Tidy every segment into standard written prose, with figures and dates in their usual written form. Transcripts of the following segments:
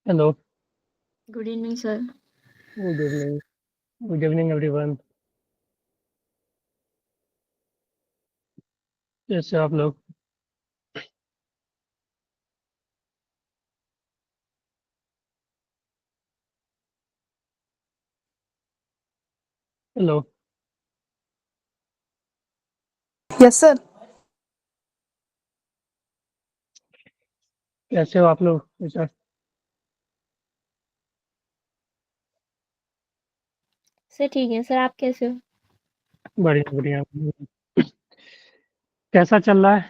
Hello, Good evening, sir. good evening. Good evening, everyone. कैसे हो आप लोग? Hello, Yes, sir. कैसे हो आप लोग? अच्छा, सर ठीक है। सर आप कैसे हो? बढ़िया बढ़िया। कैसा चल रहा है?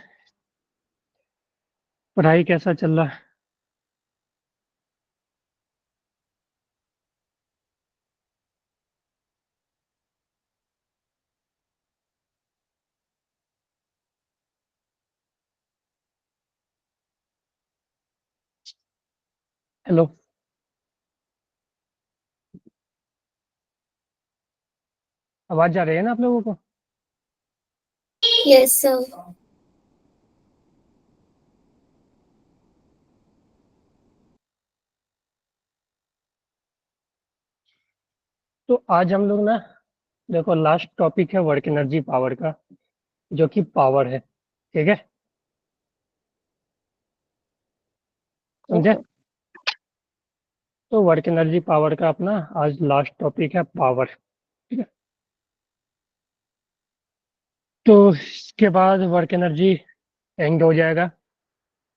पढ़ाई कैसा चल रहा है? हेलो, आवाज जा रही है ना आप लोगों को? Yes, sir. तो आज हम लोग ना, देखो, लास्ट टॉपिक है वर्क एनर्जी पावर का, जो कि पावर है। ठीक है, समझे? ओके। तो वर्क एनर्जी पावर का अपना आज लास्ट टॉपिक है पावर। ठीक है, तो इसके बाद वर्क एनर्जी एंड हो जाएगा।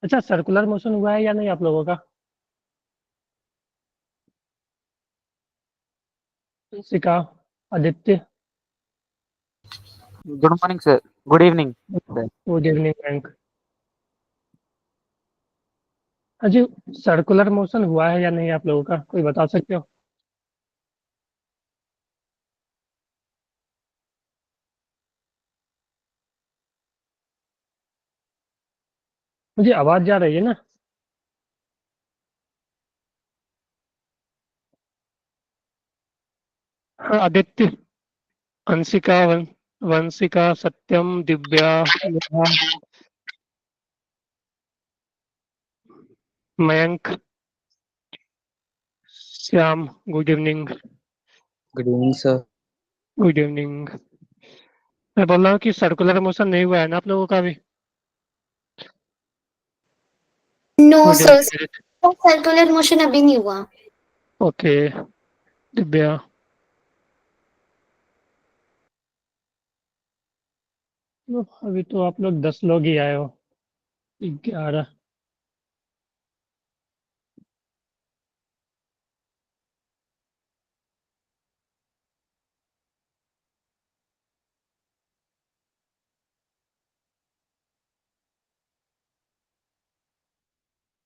अच्छा, सर्कुलर मोशन हुआ है या नहीं आप लोगों का? शिका, Aditya, Good morning, sir. Good evening, sir. Good evening. अजी, सर्कुलर मोशन हुआ है या नहीं आप लोगों का, कोई बता सकते हो? मुझे आवाज जा रही है ना? हाँ, Aditya, Anshika, Vanshika, Satyam, Divya, Neha, Mayank, Shyam, good evening. Good evening, sir. Good evening. मैं बोल रहा हूँ कि सर्कुलर मोशन नहीं हुआ है ना आप लोगों का भी? No, good sir. Evening. Circular motion अभी नहीं हुआ. ओके, दिव्या। अभी तो आप लोग 10 लोग ही आए हो। 11।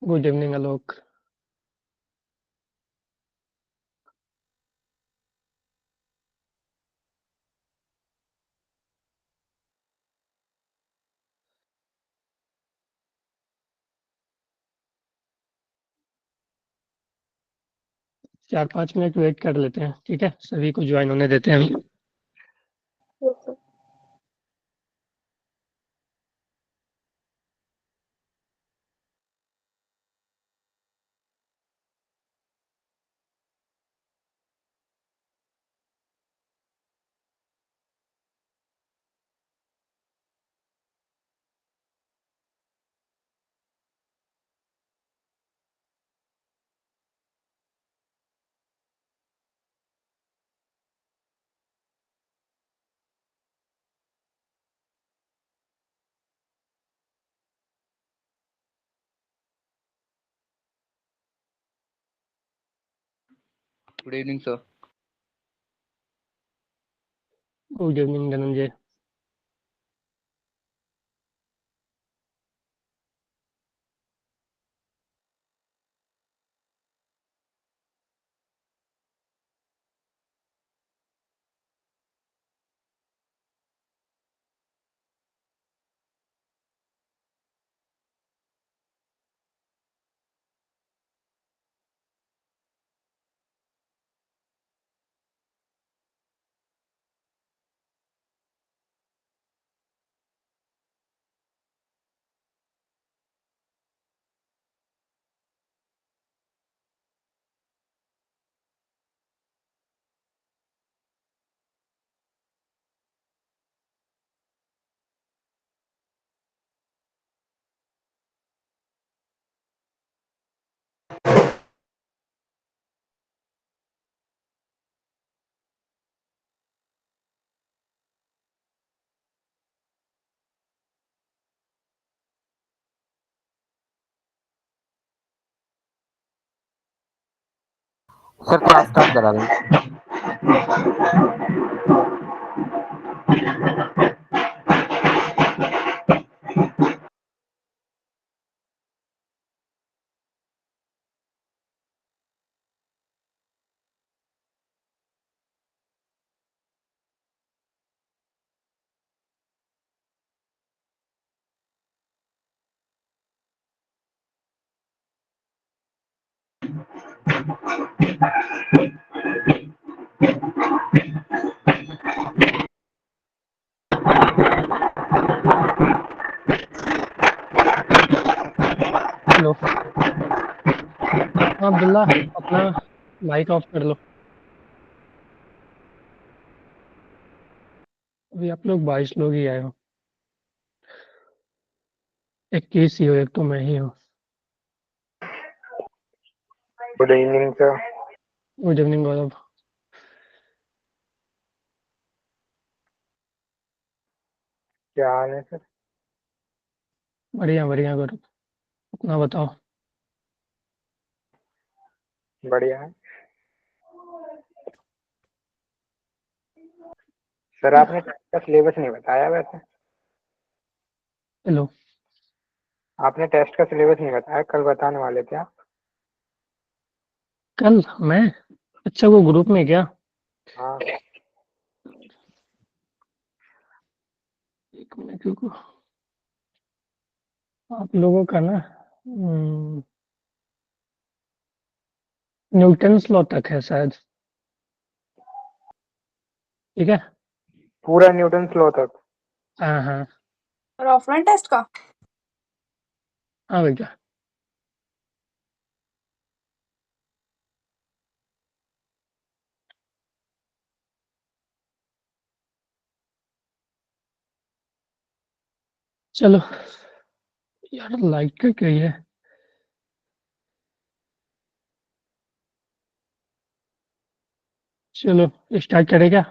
गुड इवनिंग आलोक। चार 5 मिनट वेट कर लेते हैं, ठीक है, सभी को ज्वाइन होने देते हैं अभी। Good evening, sir. Good evening Dhananjay. Sir class start करा दो। हेलो। हाँ अब्दुल्ला, अपना माइक ऑफ कर लो। अभी आप लोग 22 लोग ही आए हो। 21 ही हो, एक तो मैं ही हूँ। Good evening sir. Good evening Gaurav. क्या हाल है सर? बढ़िया बढ़िया गौरव, अपना बताओ। बढ़िया है सर। आपने टेस्ट का सिलेबस नहीं बताया वैसे। हेलो। आपने टेस्ट का सिलेबस नहीं बताया, कल बताने वाले थे आप। कल मैं? अच्छा, वो ग्रुप में क्या? हाँ एक मिनट रुको। आप लोगों का ना न्यूटन्स लॉ तक है शायद। ठीक है। पूरा न्यूटन लॉ तक। हाँ हाँ। और ऑफलाइन टेस्ट का? हाँ भैया। चलो यार, लाइट का क्या है? चलो स्टार्ट करेगा।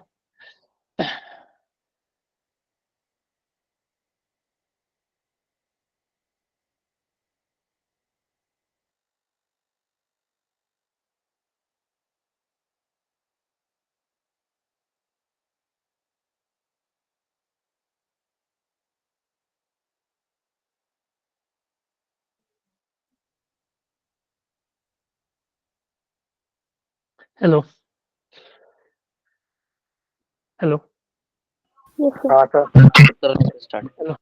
हेलो। हेलो। Yes, sir. हाँ सर। स्टार्ट। हेलो।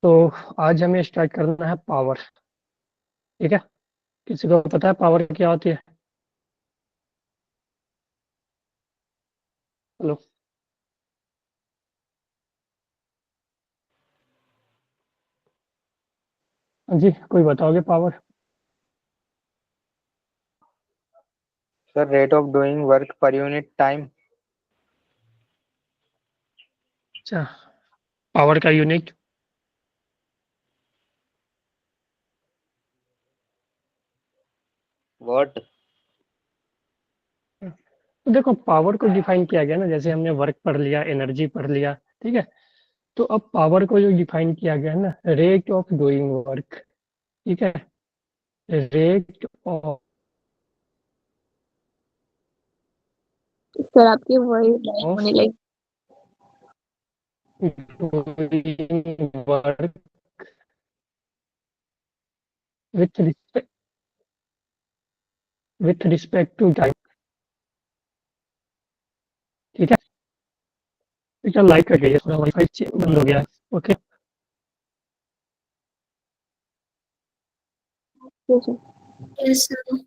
तो आज हमें स्टार्ट करना है पावर। ठीक है। किसी को पता है पावर क्या होती है? हेलो। हाँ जी, कोई बताओगे power? Sir rate of doing work per unit time. अच्छा, पावर का यूनिट। व्हाट? तो देखो, पावर को डिफाइन किया गया ना, जैसे हमने वर्क पढ़ लिया, एनर्जी पढ़ लिया। ठीक है। तो अब पावर को जो डिफाइन किया गया है ना, रेट ऑफ डूइंग वर्क। ठीक है। रेट ऑफ सर आपकी वॉइस ब्रेक होने लगी। Doing work with respect to time. ठीक है। बेटा लाइट कट गई है, थोड़ा वाईफाई बंद हो गया है। Okay. Yes, sir. Yes, sir.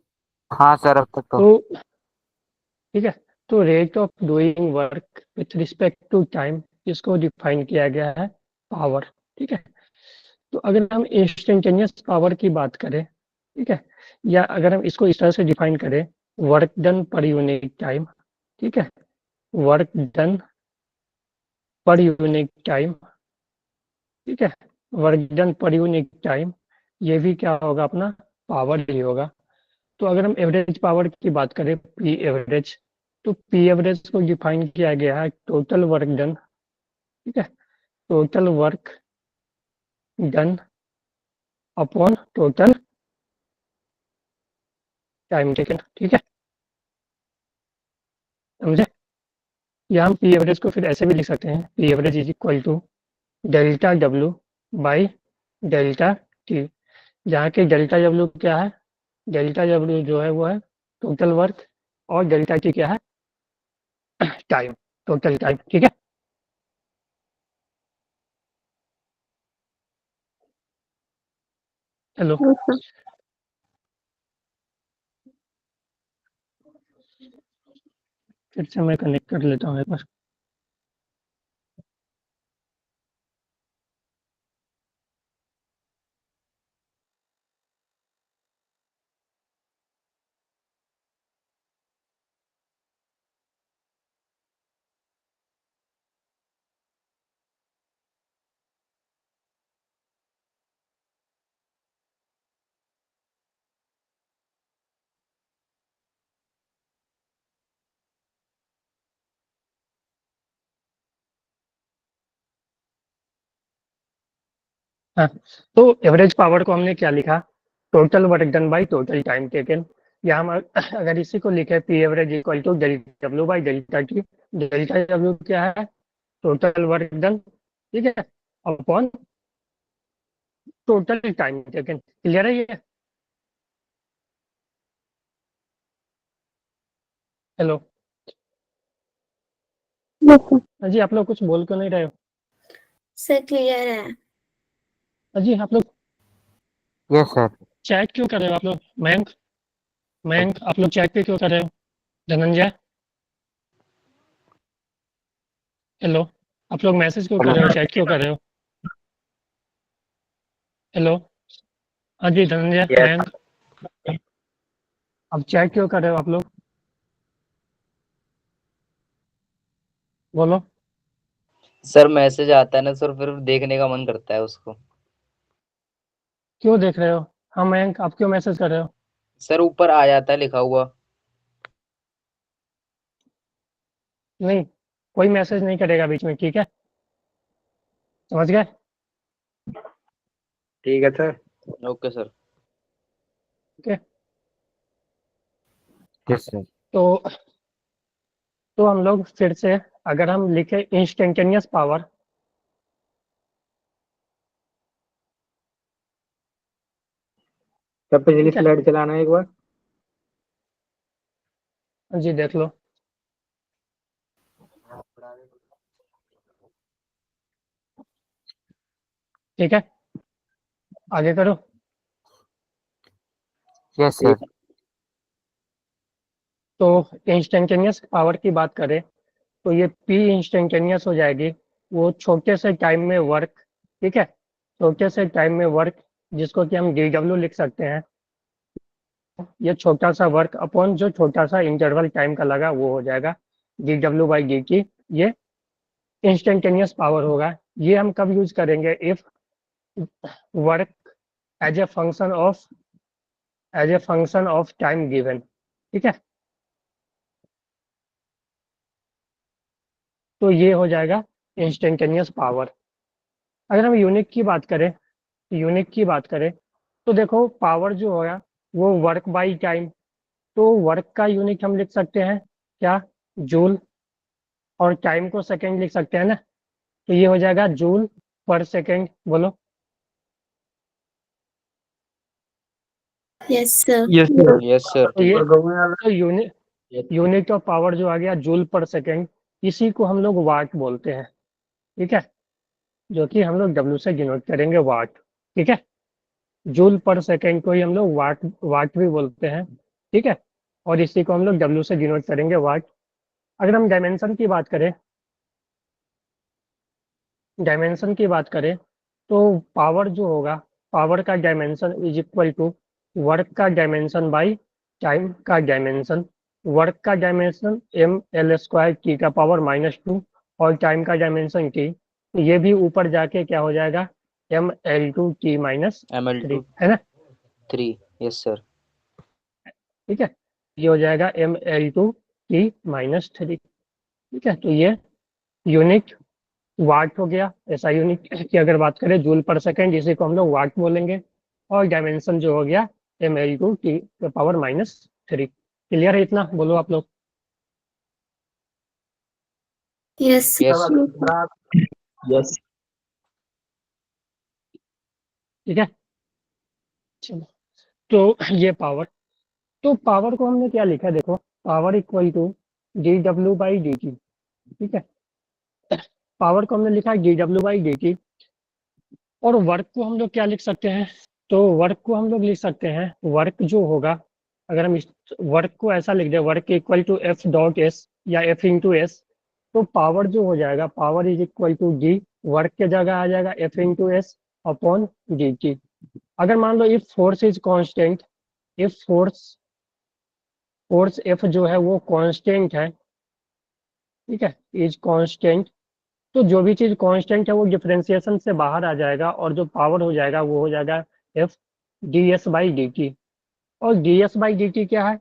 हाँ सर, अब तक तो। तो ठीक है। तो rate of doing work with respect to time, इसको डिफाइन किया गया है पावर। ठीक है। तो अगर हम इंस्टेंटेनियस पावर की बात करें, ठीक है, या अगर हम इसको इस तरह से डिफाइन करें, work done per unit time. ठीक है। Work done per unit time. ठीक है। Work done per unit time, ये भी क्या होगा? अपना पावर ही होगा। तो अगर हम एवरेज पावर की बात करें, पी एवरेज, तो पी एवरेज को डिफाइन किया गया है टोटल वर्क डन। ठीक है। Total work done upon total time taken. ठीक है, समझे? या हम पी एवरेज को फिर ऐसे भी लिख सकते हैं, P average is equal to delta W by delta T, जहाँ के डेल्टा डब्ल्यू क्या है, डेल्टा डब्ल्यू जो है वो है टोटल वर्क, और डेल्टा टी क्या है, टाइम, टोटल टाइम। ठीक है, हेलो, Yes, sir. फिर से मैं कनेक्ट कर लेता हूँ एक बार। हाँ, तो एवरेज पावर को हमने क्या लिखा, total work done by total time taken, या हम अगर इसी को लिखे P average equal to delta W by delta T, delta W क्या है, टोटल वर्क डन, ठीक है, upon total time taken. Clear है ये? Hello, Yes, sir. हाँ जी, आप लोग कुछ बोल क्यों नहीं रहे हो? सर क्लियर है। हाँ जी, आप लोग यस सर। चैट क्यों कर रहे हो आप लोग? मयंक, मयंक, आप लोग चैट पे क्यों कर रहे हो? धनंजय, हेलो, आप लोग मैसेज क्यों कर रहे हो, चैट क्यों कर रहे हो? हेलो, हाँ जी, धनंजय, Yes. मयंक, अब चैट क्यों कर रहे हो आप लोग? बोलो। सर मैसेज आता है ना सर, फिर देखने का मन करता है उसको। क्यों देख रहे हो? हाँ मयंक, आप क्यों मैसेज कर रहे हो? सर ऊपर आ जाता है लिखा हुआ। नहीं, कोई मैसेज नहीं करेगा बीच में, ठीक है, समझ गए? ठीक है sir. Okay sir. Okay, yes sir. तो हम लोग फिर से अगर हम लिखे इंस्टेंटेनियस पावर, सर पिछली ठीक है, स्लाइड चलाना एक बार। जी देख लो, ठीक है, आगे करो। Yes sir. तो इंस्टेंटेनियस पावर की बात करें तो ये पी इंस्टेंटेनियस हो जाएगी वो छोटे से टाइम में वर्क, ठीक है, छोटे से टाइम में वर्क, जिसको कि हम डी डब्ल्यू लिख सकते हैं, ये छोटा सा वर्क अपॉन जो छोटा सा इंटरवल टाइम का लगा वो हो जाएगा D W by D T, ये इंस्टेंटेनियस पावर होगा। ये हम कब यूज करेंगे, if work as a function of time given, ठीक है, तो ये हो जाएगा इंस्टेंटेनियस पावर। अगर हम यूनिट की बात करें तो देखो पावर जो होगा वो वर्क बाई टाइम, तो वर्क का यूनिट हम लिख सकते हैं क्या, जूल, और टाइम को सेकंड लिख सकते हैं ना, तो ये हो जाएगा जूल पर सेकंड। बोलो। Yes sir. Yes sir. Yes sir. तो ये और तो यूनिट ऑफ पावर जो आ गया जूल पर सेकंड, इसी को हम लोग वाट बोलते हैं, ठीक है, जो कि हम लोग डब्ल्यू से डिनोट करेंगे वाट, ठीक है, जूल पर सेकंड को ही हम लोग वाट वाट भी बोलते हैं, ठीक है, और इसी को हम लोग डब्ल्यू से डिनोट करेंगे वाट। अगर हम डायमेंशन की बात करें तो पावर जो होगा, पावर का dimension is equal to work का डायमेंशन बाई टाइम का डायमेंशन। वर्क का dimension M L square T का पावर -2 और टाइम का डायमेंशन टी, ये भी ऊपर जाके क्या हो जाएगा, M L two T minus ML2 3, है ना, 3। Yes sir. ठीक है, ये हो जाएगा एम एल टू टी -3, ठीक है, तो ये यूनिट वाट हो गया। ऐसा यूनिट की अगर बात करें जूल पर सेकंड, इसी को हम लोग वाट बोलेंगे, और डायमेंशन जो हो गया M L two T power 3। Clear है इतना? बोलो आप लोग। Yes. यस यस ठीक है, चलो। तो ये पावर, तो पावर को हमने क्या लिखा है, देखो, पावर इक्वल टू dw/dt। ठीक है, पावर को हमने लिखा है dw/dt। और वर्क को हम लोग क्या लिख सकते हैं, तो वर्क को हम लोग लिख सकते हैं, वर्क जो होगा, अगर हम इस वर्क को ऐसा लिख दें, work equal to F dot S या एफ इंटू एस, तो पावर जो हो जाएगा, power is equal to G, work के जगह आ जाएगा F into S upon D T. अगर मान लो if force is constant, if force F जो है वो कांस्टेंट है, ठीक है, इज कांस्टेंट, तो जो भी चीज कांस्टेंट है वो डिफरेंशिएशन से बाहर आ जाएगा, और जो पावर हो जाएगा वो हो जाएगा F D S by D T. और D S by D T क्या है,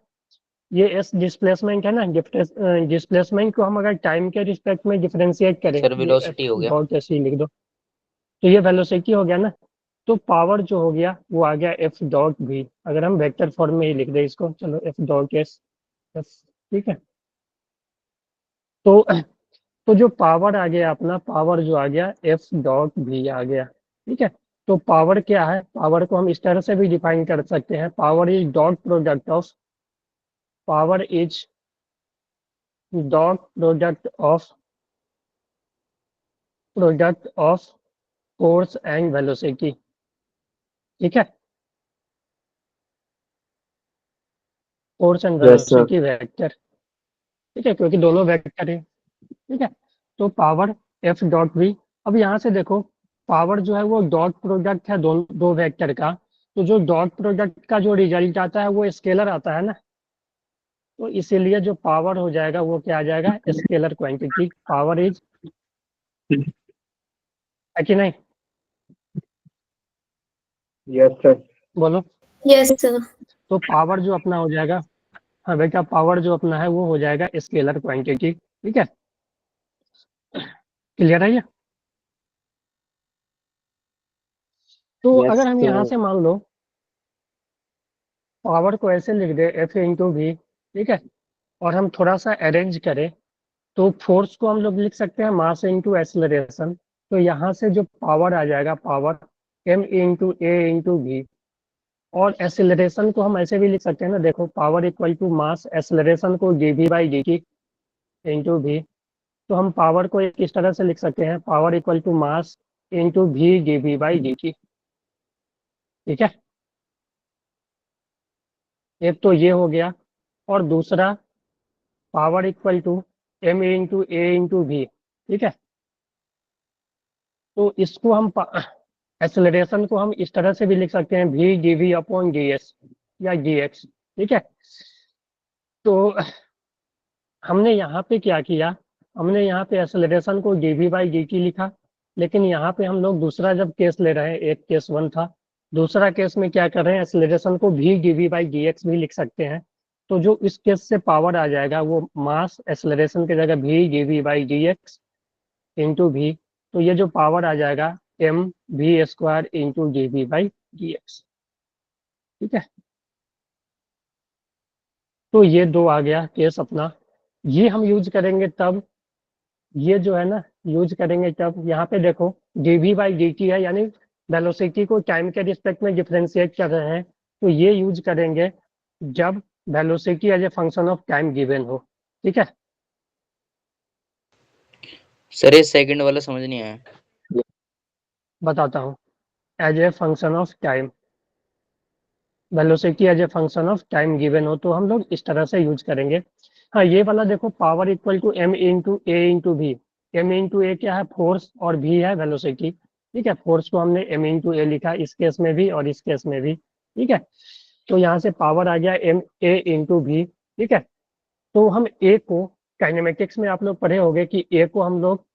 ये एस डिस्प्लेसमेंट है ना, डिस्प्लेसमेंट को हम अगर टाइम के रिस्पेक्ट में डिफरेंशिएट करें, सर ये वेलोसिटी हो गया। डॉट एस ही लिख दो, तो ये वेलोसिटी हो गया ना। तो पावर जो हो गया वो आ गया एफ डॉट भी, अगर हम वेक्टर फॉर्म में ही लिख दें इसको, चलो एफ डॉट एस, ठीक है। तो जो पावर आ गया अपना, पावर जो आ गया एफ डॉट भी आ गया, ठीक है। तो पावर क्या है, पावर को हम इस तरह से भी डिफाइन कर सकते हैं, power is dot product of, power is dot product of force and velocity, ठीक है, force and Yes, sir. Velocity vector, ठीक है, क्योंकि दोनों वेक्टर है, ठीक है। तो पावर एफ डॉट वी, अब यहाँ से देखो, पावर जो है वो डॉट प्रोडक्ट है दो वेक्टर का, तो जो डॉट प्रोडक्ट का जो रिजल्ट आता है वो स्केलर आता है ना, तो इसीलिए जो पावर हो जाएगा वो क्या आ जाएगा, स्केलर क्वांटिटी, पावर इज, है कि नहीं? Yes sir. बोलो। Yes, sir. तो पावर जो अपना हो जाएगा, हाँ बेटा, पावर जो अपना है वो हो जाएगा स्केलर क्वांटिटी, ठीक है, क्लियर है ये? तो Yes, अगर हम यहाँ sir. से मान लो पावर को ऐसे लिख दे एफ इंटू वी, ठीक है, और हम थोड़ा सा अरेंज करें, तो फोर्स को हम लोग लिख सकते हैं मास इंटू एक्सेलरेशन। तो यहाँ से जो पावर आ जाएगा, power M into A into V, और एक्सेलरेशन को हम ऐसे भी लिख सकते हैं ना, देखो, power equal to mass acceleration को D V by D T into V. तो हम पावर को इस तरह से लिख सकते हैं, power equal to mass into V D V by D T, ठीक है। एक तो ये हो गया, और दूसरा power equal to M into A into V, ठीक है। तो इसको हम एक्सेलरेशन को हम इस तरह से भी लिख सकते हैं, V D V upon D S या डी एक्स, ठीक है। तो हमने यहाँ पे क्या किया, हमने यहाँ पे एक्सेलरेशन को D V by D T लिखा, लेकिन यहाँ पे हम लोग दूसरा जब केस ले रहे हैं, एक केस 1 था, दूसरा केस में क्या कर रहे हैं, एक्सेलरेशन को V D V by D X भी लिख सकते हैं। तो जो इस केस से पावर आ जाएगा वो मास एक्सेलरेशन की जगह V D V by D X into V, तो ये जो पावर आ जाएगा M V square into D V by D X, ठीक है। तो ये दो आ गया केस अपना, ये हम यूज करेंगे तब, ये जो है ना यूज करेंगे तब, यहाँ पे देखो D V by D T है, यानी वेलोसिटी को टाइम के रिस्पेक्ट में डिफरेंशिएट कर रहे हैं, तो ये यूज करेंगे जब velocity as a function of time given हो, ठीक है। सर ये सेकंड वाला समझ नहीं आया। बताता हूँ, as a function of time, velocity as a function of time given हो, तो हम लोग इस तरह से यूज करेंगे। हाँ, ये वाला देखो, power equal to M into A into V, M into A क्या है, फोर्स, और वी है वेलोसिटी, ठीक है। फोर्स को हमने एम इंटू ए लिखा इस केस में भी और इस केस में भी, ठीक है। तो यहाँ से पावर आ गया एम ए इंटू वी, ठीक है। तो हम ए को, काइनेमेटिक्स में आप लोग पढ़े होंगे कि ए को हम लोग,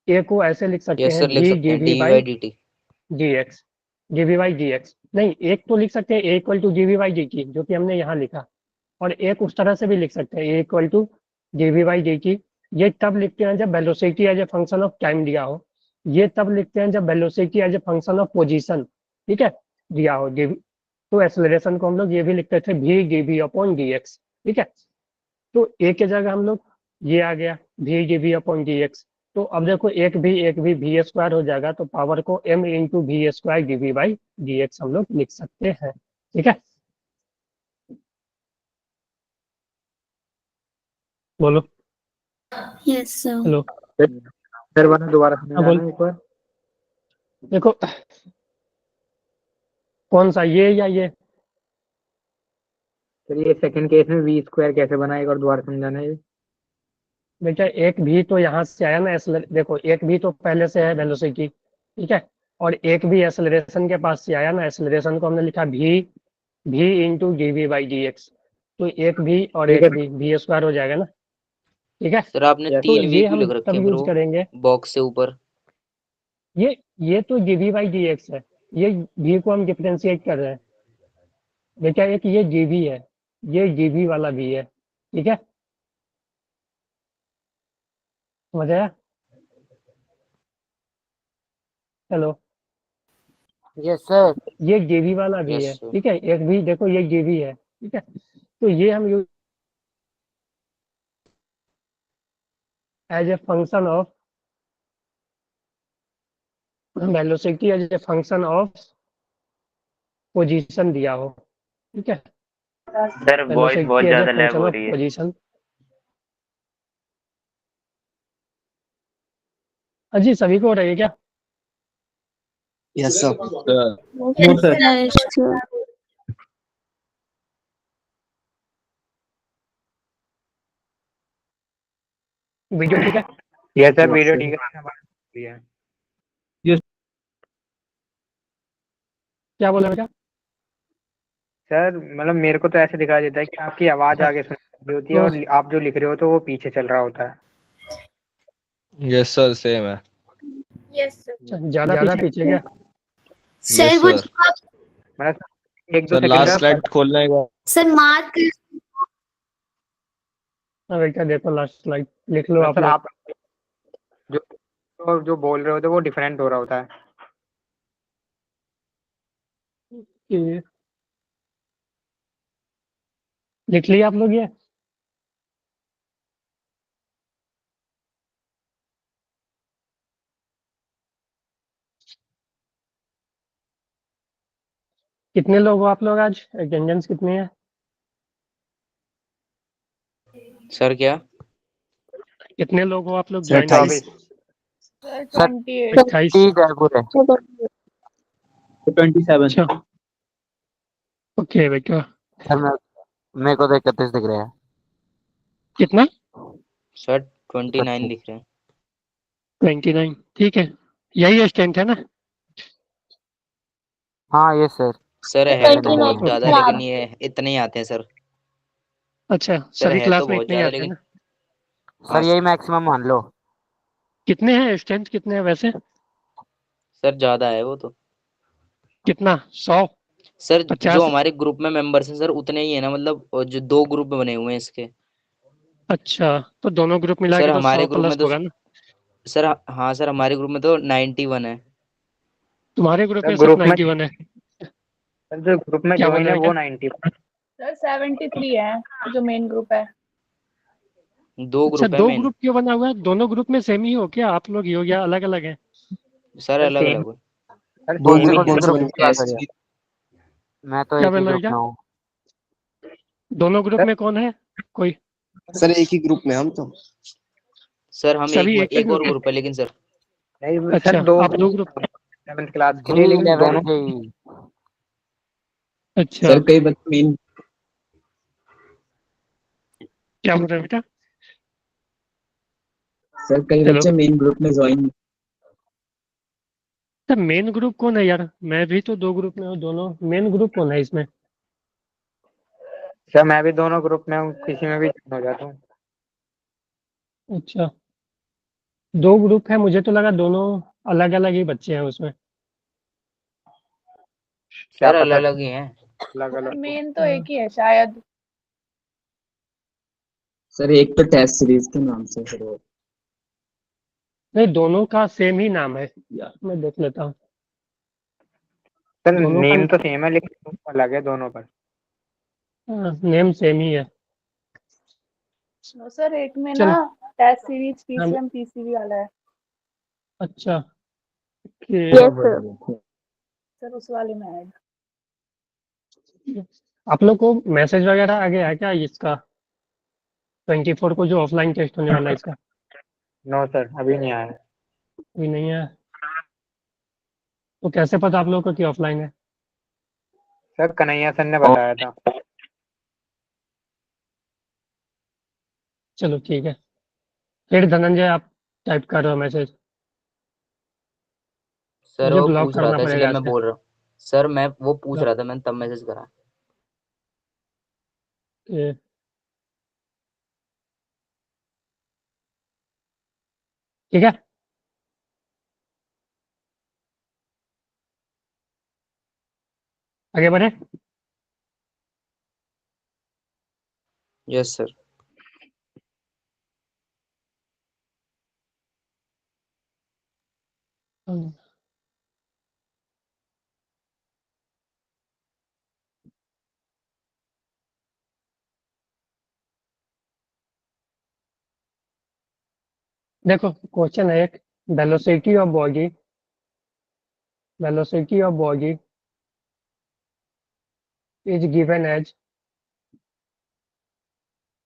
ए को ऐसे लिख सकते यस हैं, सर लिख वी सकते डी हैं V D by by D T. D X, D V by D X, नहीं, एक तो लिख सकते हैं A equal to D V by D T, जो कि हमने यहाँ लिखा, और एक उस तरह से भी लिख सकते हैं, A equal to D V by D T. ये तब लिखते हैं जब velocity as a function of time दिया हो, ये तब लिखते हैं जब velocity as a function of position, ठीक है, दिया हो, तो एक्सेलरेशन को हम लोग ये भी लिखते थे V D V upon D X, ठीक है। तो ए की जगह हम लोग ये आ गया V D V upon D X. तो अब देखो एक भी वी स्क्वायर हो जाएगा, तो पावर को m into V square D V by D X हम लोग लिख सकते हैं, ठीक है। बोलो। Yes, sir. हेलो। सर बना दोबारा हाँ, समझाना बोल। एक बार। देखो कौन सा, ये या ये? सर ये सेकंड केस में वी स्क्वायर कैसे बना, एक और दोबारा समझाना है। बेटा एक भी तो यहाँ से आया ना, देखो एक भी तो पहले से है वेलोसिटी, ठीक है। और एक भी एक्सेलरेशन के पास से आया ना, एक्सेलरेशन को हमने लिखा V into D V by D X. तो एक भी और ठीक एक है। भी स्क्वायर हो जाएगा ना, ठीक है। सर आपने तो तीन वी ये क्यों हम लिख रखे तब हैं यूज ब्रो करेंगे, बॉक्स से ऊपर? ये तो D V by D X है, ये भी को हम डिफ्रेंशिएट कर रहे हैं बेटा। एक ये जी वी है, ये जी वी वाला भी है, ठीक है। समझ आया? हेलो। Yes sir. ये जेवी वाला भी Yes, है, sir. ठीक है। एक भी देखो ये जेवी है, ठीक है। तो ये हम use as a function of velocity, as a function of position दिया हो, ठीक है। सर वॉइस बहुत वेलोसिटी एज ए ज्यादा लैग फंक्शन हो ऑफ रही है। पोजीशन। अजी सभी को हो रही है क्या? Yes sir. Yes, sir. Yes, sir. Video ठीक है? यस सर वीडियो ठीक है। क्या बोला बेटा? सर मतलब मेरे को तो ऐसे दिखाई देता है कि आपकी आवाज आगे सुन रही होती है और आप जो लिख रहे हो तो वो पीछे चल रहा होता है। यस सर सेम है। Yes, sir. ज्यादा पीछे क्या? Sir, Yes, वो sir. जो आप मतलब एक दो सर लास्ट सेकंड स्लाइड खोलना है क्या? सर मार्क हाँ बेटा देखो लास्ट स्लाइड लिख लो आप सर लोग। आप जो बोल रहे होते वो डिफरेंट हो रहा होता है। ये लिख लिया आप लोग ये? कितने लोग हो आप लोग आज? अटेंडेंस कितनी है? सर क्या? कितने लोग हो आप लोग सर, ज्वाइन? 24। Sir, Sir, 28. 28। ठीक है पूरे। 27। अच्छा ओके बेटा। सर मेरे को तो 31 दिख रहा है। कितना? सर 29 लिख रहे हैं। 29 ठीक है। यही स्टैंड है ना? हाँ यस सर। सर है तो 29 बहुत ज्यादा Okay. लेकिन ये इतने ही आते हैं सर। अच्छा सर सभी है क्लास तो में बहुत इतने ही ज्यादा आते हैं लेकिन ना? सर यही मैक्सिमम मान लो। कितने हैं स्ट्रेंथ, कितने हैं वैसे? सर ज्यादा है वो तो। कितना? 100? सर 50? जो हमारे ग्रुप में मेंबर्स हैं सर उतने ही है ना, मतलब और जो 2 ग्रुप बने हुए हैं इसके। अच्छा तो दोनों ग्रुप मिला सर के तो 100 हमारे ग्रुप प्लस में तो होगा ना? सर हाँ सर हमारे ग्रुप में तो 91 है। तुम्हारे ग्रुप में सर सिर्फ ग्रुप में 91 है? जो ग्रुप में क्या ज्वाइन बोला है बेटा? वो 90। Sir, 73 है जो मेन ग्रुप है। 2 अच्छा ग्रुप है दो मेन। ग्रुप क्यों बना हुआ है? दोनों ग्रुप में सेम ही हो क्या आप लोग ही हो या अलग अलग है? सर अलग अलग हो। सर कौन सेम से ही कौन से है। ग्रुप की बात कर रहे हो? मैं तो क्या एक ही बोला ग्रुप बेटा? में हूँ। दोनों ग्रुप में कौन है कोई? सर एक ही ग्रुप में हम तो। सर हम सभी एक ही एक और ग्रुप? ग्रुप है लेकिन सर नहीं अच्छा सर दो आप दो ग्रुप? 7th क्लास के लिए, 3 लेकिन 11 दोनों 3। अच्छा सर कई बच्चे मेन क्या बोल रहे हो बेटा? सर कई हेलो। बच्चे मेन ग्रुप में ज्वाइन। सर मेन ग्रुप कौन है यार? मैं भी तो 2 ग्रुप में हूँ। दोनों मेन ग्रुप कौन है इसमें? सर मैं भी दोनों ग्रुप में हूँ, किसी में भी join हो जाता हूँ। अच्छा 2 ग्रुप है, मुझे तो लगा दोनों अलग अलग ही बच्चे हैं उसमें। क्या सर अलग पता अलग ही हैं। अलग अलग। मेन तो एक ही है शायद। सर एक तो टेस्ट सीरीज के नाम से सर वो। नहीं दोनों का सेम ही नाम है यार, मैं देख लेता हूँ। सर दोनों नेम का तो सेम है लेकिन group अलग है दोनों पर। नेम सेम ही है। नो सर, एक में ना चलो टेस्ट सीरीज हम पीसीएम पीसीबी वाला है अच्छा कि Yes, sir. सर, उस वाले में ऐड। आप लोग को मैसेज वगैरह आ गया है क्या इसका 24 को जो ऑफलाइन टेस्ट होने वाला है इसका? नो सर अभी नहीं आया। भी नहीं है तो कैसे पता आप लोग को कि ऑफलाइन है? सर कन्हैया सर ने बताया था। चलो ठीक है, फिर धनंजय आप टाइप कर रहे हो मैसेज, सर मुझे वो ब्लॉक पूछ रहा करना था इसलिए पड़ेगा मैं ऐसे। बोल रहा हूँ। सर मैं वो पूछ ब्लॉक रहा था, मैंने तब मैसेज करा। ये- ठीक है। आगे बढ़े। Yes sir. देखो क्वेश्चन है एक, velocity of body, velocity of body is given as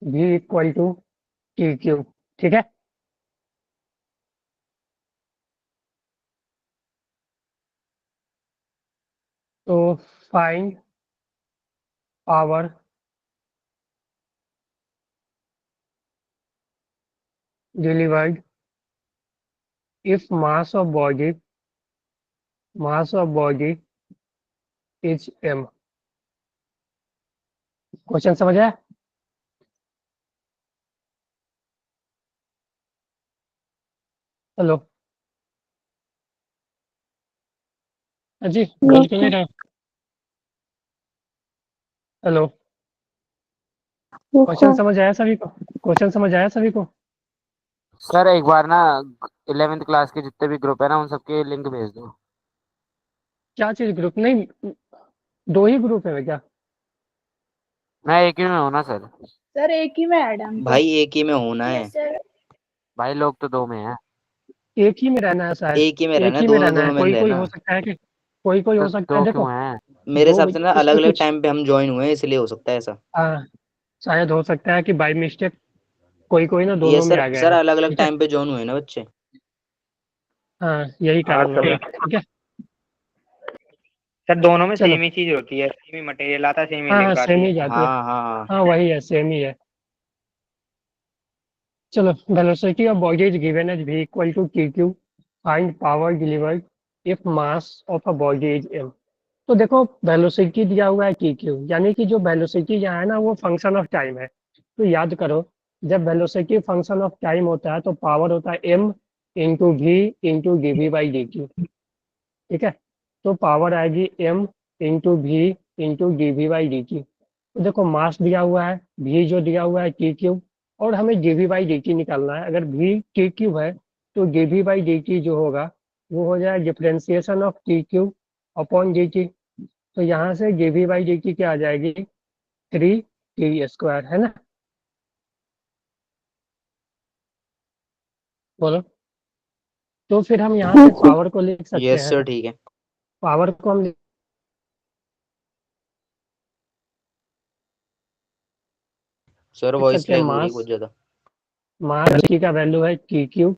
v equal to T cube. ठीक है। तो find power delivered if mass of body is m। Question समझ आया? हेलो जी, बोल क्यों नहीं रहे? हेलो, क्वेश्चन समझ आया सभी को? क्वेश्चन समझ आया सभी को? सर एक बार ना 11th क्लास के जितने भी ग्रुप है ना उन सबके लिंक भेज दो। क्या चीज ग्रुप? नहीं, दो ही ग्रुप है क्या? मैं एक ही में हूँ ना सर। सर एक ही में ऐड है हम तो। भाई एक ही में होना है, यस सर। भाई लोग तो 2 में हैं। एक ही में रहना है शायद, एक ही में एक रहना है, ही में दोनों रहना है। दोनों में कोई कोई रहना। हो सकता है कि कोई कोई तो हो सकता है, 2 देखो क्यों हैं? मेरे दो हिसाब से ना अलग इसमें अलग कुछ टाइम पे हम ज्वाइन हुए हैं, इसलिए हो सकता है ऐसा। शायद हो सकता है कि बाय मिस्टेक कोई कोई ना ये दोनों में सर आ गए सर हैं। अलग अलग ठीक है, टाइम पे ज्वाइन हुए हैं ना बच्चे। हाँ यही हाँ कारण सर। होगा। ठीक है, सर दोनों में चलो। सेम ही चीज होती है, सेम ही मटेरियल आता है, सेम ही हाँ हाँ लिंक सेम आती ही है। जाती है। हाँ हाँ। हाँ वही है, सेम ही है। चलो, velocity of body is given as v equal to T cube, find power delivered if mass of a body is m। तो देखो वेलोसिटी दिया हुआ है टी क्यू, यानी कि जो वेलोसिटी यहाँ है ना वो फंक्शन ऑफ टाइम है। तो याद करो, जब वेलोसिटी फंक्शन ऑफ टाइम होता है तो पावर होता है m into V into D V by D Q. ठीक है, तो पावर आएगी m into V into D V by D Q. तो देखो मास दिया हुआ है, v जो दिया हुआ है टी क्यू, और हमें D V by D T निकालना है। अगर v टी क्यू है तो D V by D T जो होगा वो हो जाए differentiation of T cube upon D T. तो यहाँ से D V by D T क्या आ जाएगी, 3t² है ना? बोलो। तो फिर हम यहाँ से पावर को लिख सकते यस सर हैं, ठीक है। पावर को हम सर लिख वॉइस सकते हैं लैग हो रही है मास, बहुत ज्यादा। मास टी का वैल्यू है टी क्यू।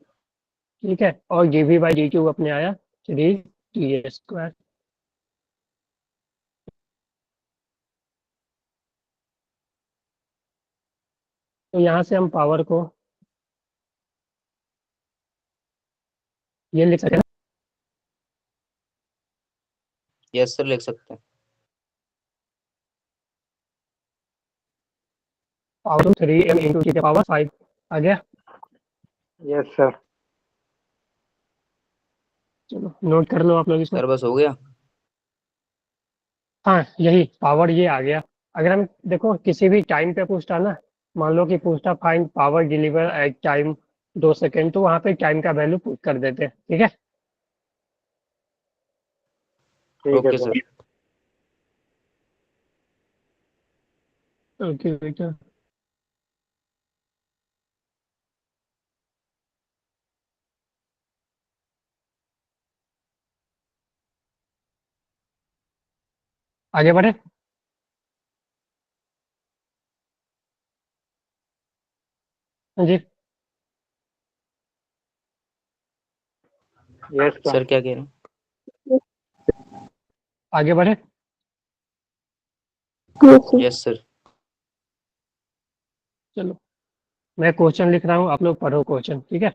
ठीक है, और D V by D Q अपने आया 3t²। तो यहाँ से हम पावर को ये लिख सकते हैं, यस सर लिख सकते हैं। पावर 3m इंटू टी के पावर 5 आ गया। Yes sir. चलो नोट कर लो आप लोग इसमें। सर बस हो गया। हाँ यही पावर ये आ गया। अगर हम देखो किसी भी टाइम पे पूछता ना, मान लो कि पूछता find power deliver at time 2 second, तो वहाँ पे टाइम का वैल्यू पुट कर देते। ठीक है, ठीक है ओके सर। सर। ओके बेटा। आगे बढ़े। हाँ जी। Yes sir. सर क्या कह रहे हैं? आगे बढ़े। Yes, sir. Yes sir. चलो मैं क्वेश्चन लिख रहा हूँ, आप लोग पढ़ो क्वेश्चन, ठीक है।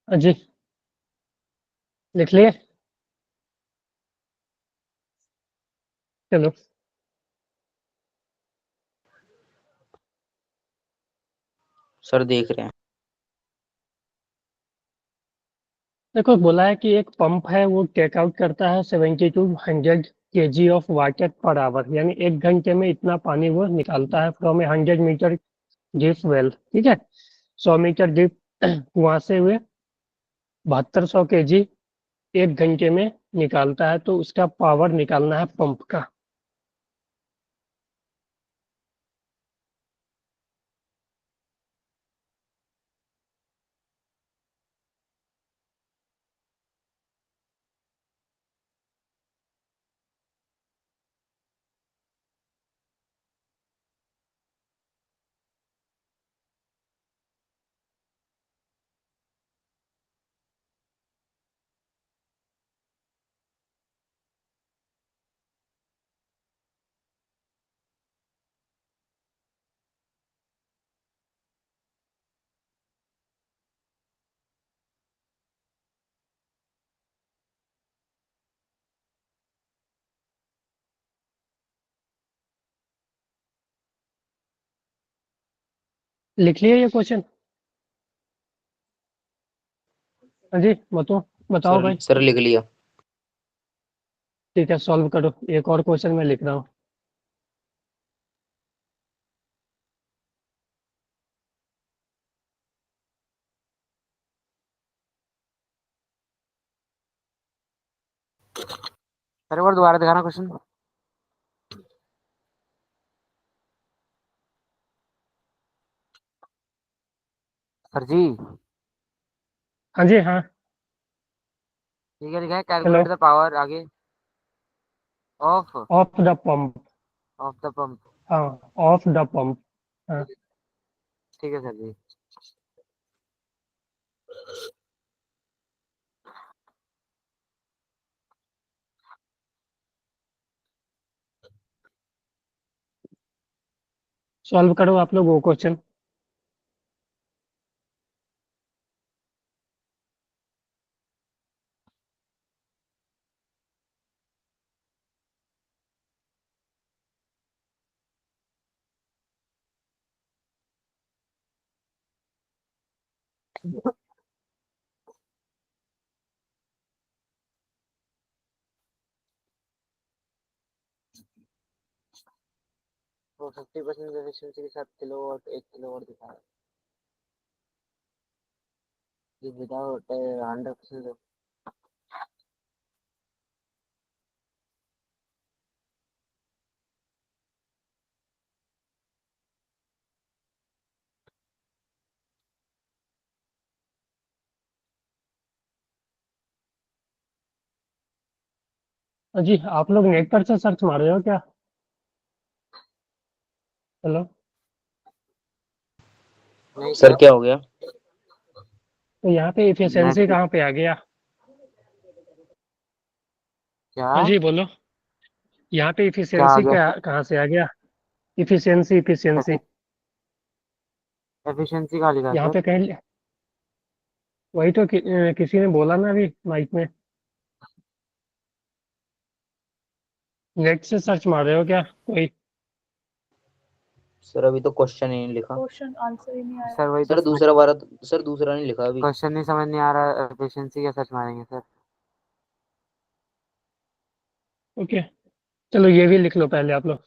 हाँ जी, लिख लिए। चलो सर देख रहे हैं। देखो, बोला है कि एक पंप है वो टेक आउट करता है 70 to 100 kg of water per hour, यानी 1 घंटे में इतना पानी वो निकालता है from a 100 metre deep well, ठीक है। 100 मीटर डीप कुआं से हुए 7200 kg 1 घंटे में निकालता है, तो उसका पावर निकालना है पंप का। लिख लिए ये क्वेश्चन। हाँ जी, बताओ सर भाई। सर लिख लिया। ठीक है, सॉल्व करो। एक और क्वेश्चन मैं लिख रहा हूँ। सर एक बार दोबारा दिखाना क्वेश्चन। सर जी। हाँ जी, हाँ। ठीक है, लिखा है हेलो। कैलकुलेट द पावर आगे of of the pump. Of the pump. हाँ, ऑफ द पंप। हाँ, ठीक है सर जी। सॉल्व करो आप लोग वो क्वेश्चन। तो 50% एफिशिएंसी के साथ किलोवाट 1 किलोवाट दिखा रहा है विदाउट 100%। हाँ जी, आप लोग नेट पर से सर्च मार रहे हो क्या? हेलो। नहीं सर क्या हो गया? तो यहाँ पे इफिशियंसी नेट कहाँ पे आ गया? क्या हाँ जी बोलो। यहाँ पे क्या आ इफिशियंसी गया? क्या कहाँ से आ गया? इफिशियंसी एफिशिएंसी कहाँ लिखा है यहाँ सर? पे कहीं वही तो किसी ने बोला ना अभी माइक में। नेट से सर्च मार रहे हो क्या कोई? सर अभी तो क्वेश्चन ही नहीं लिखा। क्वेश्चन आंसर ही नहीं आया। सर वही तो सर दूसरा बार, सर दूसरा नहीं लिखा अभी। क्वेश्चन नहीं समझ नहीं आ रहा, एफिशिएंसी क्या सर्च मारेंगे सर? ओके, चलो ये भी लिख लो पहले आप लोग।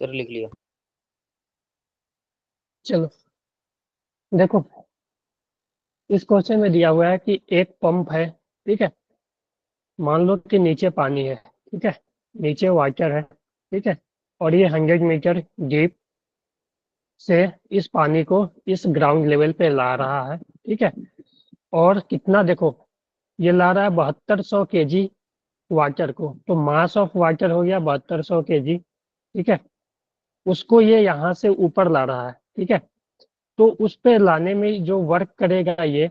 सर लिख लिया। चलो देखो, इस क्वेश्चन में दिया हुआ है कि एक पंप है, ठीक है। मान लो कि नीचे पानी है, ठीक है, नीचे वाटर है, ठीक है, और ये 100 मीटर डीप से इस पानी को इस ग्राउंड लेवल पे ला रहा है, ठीक है। और कितना देखो, ये ला रहा है 7200 kg वाटर को, तो मास ऑफ वाटर हो गया 7200 kg, ठीक है। उसको ये यहाँ से ऊपर ला रहा है, ठीक है। तो उस पे लाने में जो वर्क करेगा, ये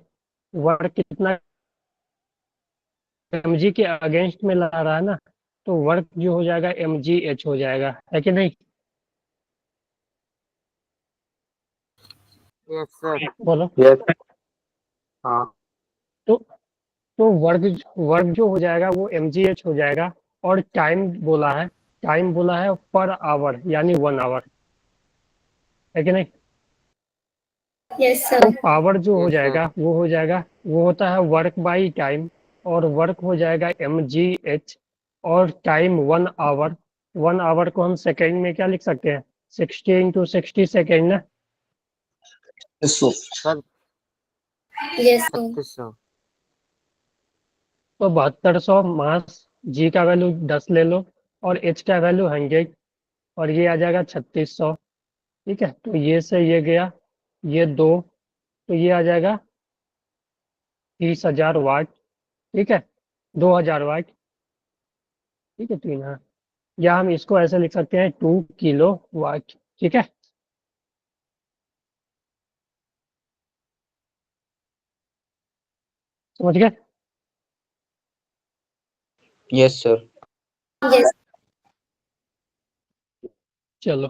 वर्क कितना mg के अगेंस्ट में ला रहा है ना, तो वर्क जो हो जाएगा mgh हो जाएगा, है कि नहीं? Yes sir. बोलो। यस। हाँ। तो तो वर्क जो हो जाएगा वो mgh हो जाएगा। और टाइम बोला है पर आवर, यानी 1 आवर, है कि नहीं? Yes, sir. तो पावर जो हो यस सर। जाएगा वो हो जाएगा, वो होता है वर्क बाई टाइम, और वर्क हो जाएगा mgh, और टाइम 1 आवर। 1 आवर को हम सेकेंड में क्या लिख सकते हैं? 60 × 60 सेकेंड ना। Sir Yes, sir. 3600। तो 7200 मास, जी का वैल्यू 10 ले लो, और एच का वैल्यू 100, और ये आ जाएगा 3600, ठीक है। तो ये से ये गया, ये दो, तो ये आ जाएगा 30,000 वाट, ठीक है, 2000 वाट, ठीक है, तीन, हाँ। या हम इसको ऐसे लिख सकते हैं 2 किलो वाट, ठीक है। समझ गए? Yes sir. Yes. चलो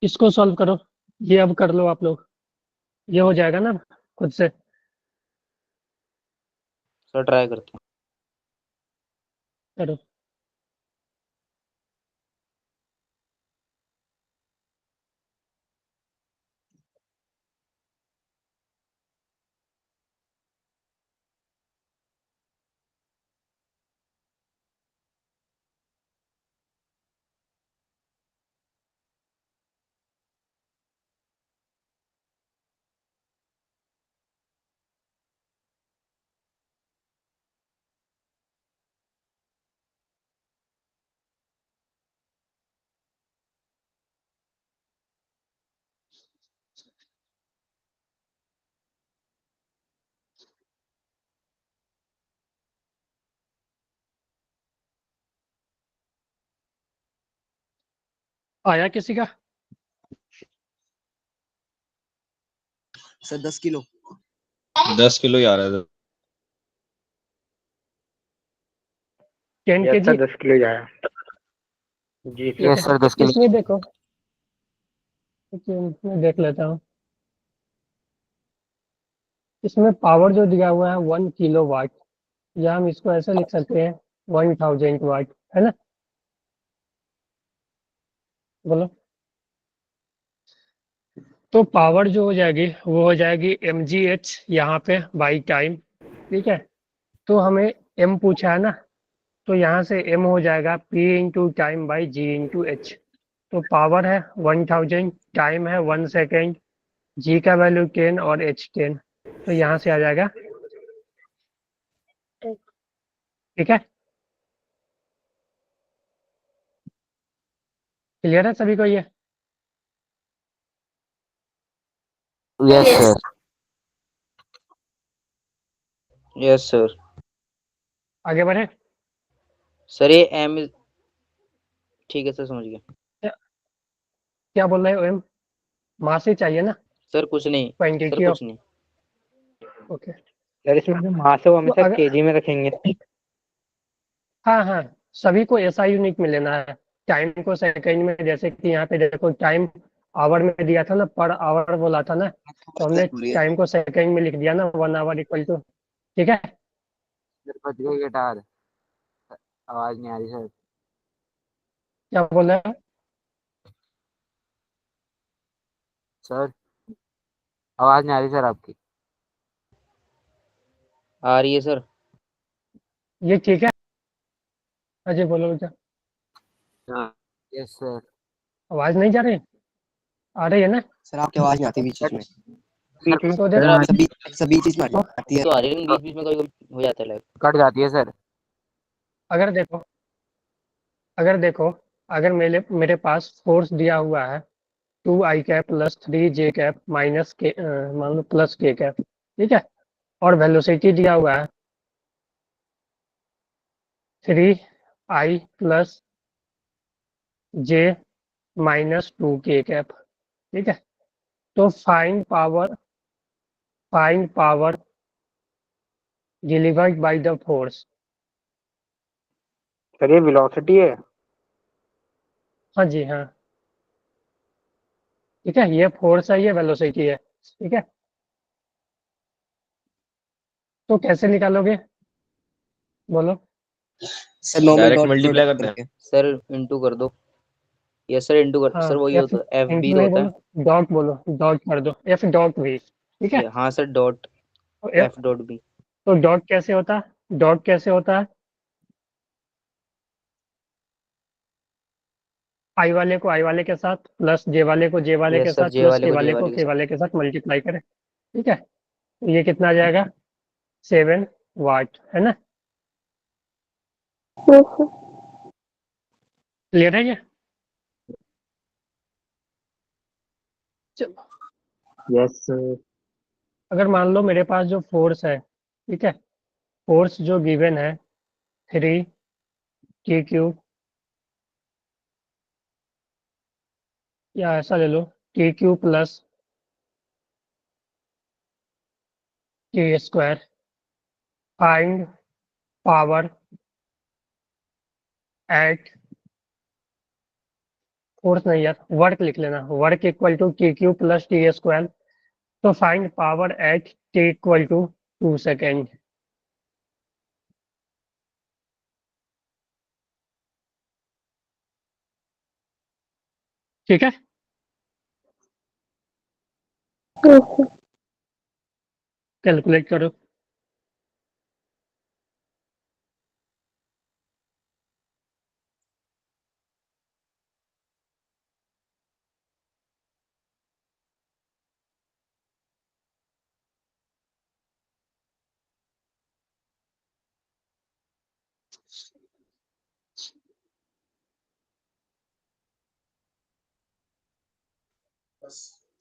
इसको सॉल्व करो, ये अब कर लो आप लोग, ये हो जाएगा ना खुद से? सर ट्राई करते हैं। करो। आया किसी का? Sir 10 kilo. 10 किलो ही आ रहा है। 10 यस kg, सर, 10 किलो जाया। जी ठीक सर। यस है। Sir 10 kilo. इसमें देखो, इसमें देख लेता हूँ। इसमें पावर जो दिया हुआ है 1 किलो वाट, या हम इसको ऐसे लिख सकते हैं 1000 वाट, है ना? बोलो। तो पावर जो हो जाएगी वो हो जाएगी mgh यहाँ पे बाई टाइम, ठीक है। तो हमें m पूछा है ना, तो यहाँ से m हो जाएगा p into time by g into h। तो पावर है 1000, टाइम है 1 सेकेंड, g का वैल्यू 10 और h 10, तो यहाँ से आ जाएगा, ठीक है। क्लियर है सभी को ये? Yes Yes. Sir. Yes sir. आगे बढ़े। सर ये एम, ठीक है सर, समझ गया। क्या बोल रहे हो m? मास ही चाहिए ना, सर कुछ नहीं, सर क्वांटिटी ऑफ, कुछ नहीं। ओके। सर इसमें जो मास है वो हम तो सर अगर केजी में रखेंगे। हाँ हाँ, सभी को ऐसा यूनिट में लेना है, टाइम को सेकंड में, जैसे कि यहाँ पे देखो टाइम आवर में दिया था ना, पर आवर बोला था ना, तो हमने टाइम को सेकंड में लिख दिया ना, 1 आवर इक्वल टू, ठीक है। सर बच गई गिटार, आवाज नहीं आ रही सर। क्या बोल रहे हैं? सर आवाज नहीं आ रही सर आपकी। आ रही है सर। ये ठीक है। अजय बोलो बेटा। हाँ यस सर। आवाज नहीं जा रही? आ रही है ना? सर आपकी आवाज नहीं आती बीच बीच में। बीच में तो सर देखो, आप सभी चीज में आती है। तो आ रही है, लेकिन बीच बीच में कभी हो जाता है लाइव। कट जाती है सर। अगर देखो अगर देखो अगर मेरे मेरे पास फोर्स दिया हुआ है 2i cap plus 3j cap minus के, मान लो प्लस k कैप, ठीक है, और वेलोसिटी दिया हुआ है 3i plus j minus 2k cap, ठीक है। तो find power delivered by the force. Sir ये वेलोसिटी है। हाँ जी हाँ, ठीक है, ये फोर्स है, ये वेलोसिटी है, ठीक है। तो कैसे निकालोगे, बोलो। Sir normal direct dot multiply product करते हैं। करके। सर इंटू कर दो। यस सर, इंटू कर, हाँ, सर वही एफ होता है, एफ बी इंटू नहीं होता है। बोलो, डॉट बोलो, डॉट कर दो, एफ डॉट भी, ठीक है। हाँ सर, डॉट तो एफ, एफ डॉट बी। तो डॉट कैसे होता है, डॉट कैसे होता है, आई वाले को आई वाले के साथ प्लस जे वाले को जे वाले के यस सर, साथ जे प्लस वाले के को जे वाले को वाले के के साथ। वाले के साथ मल्टीप्लाई करें, ठीक है। तो ये कितना आ जाएगा, 7 वाट, है ना? क्लियर है ये? चलो, यस सर। अगर मान लो मेरे पास जो फोर्स है, ठीक है, फोर्स जो गिवन है 3 t क्यूब, या ऐसा ले लो t cube plus t² find power at, force नहीं यार, वर्क लिख लेना, work equal to t³ plus t²। तो find power at t equal to 2 second. ठीक है, कैलकुलेट करो।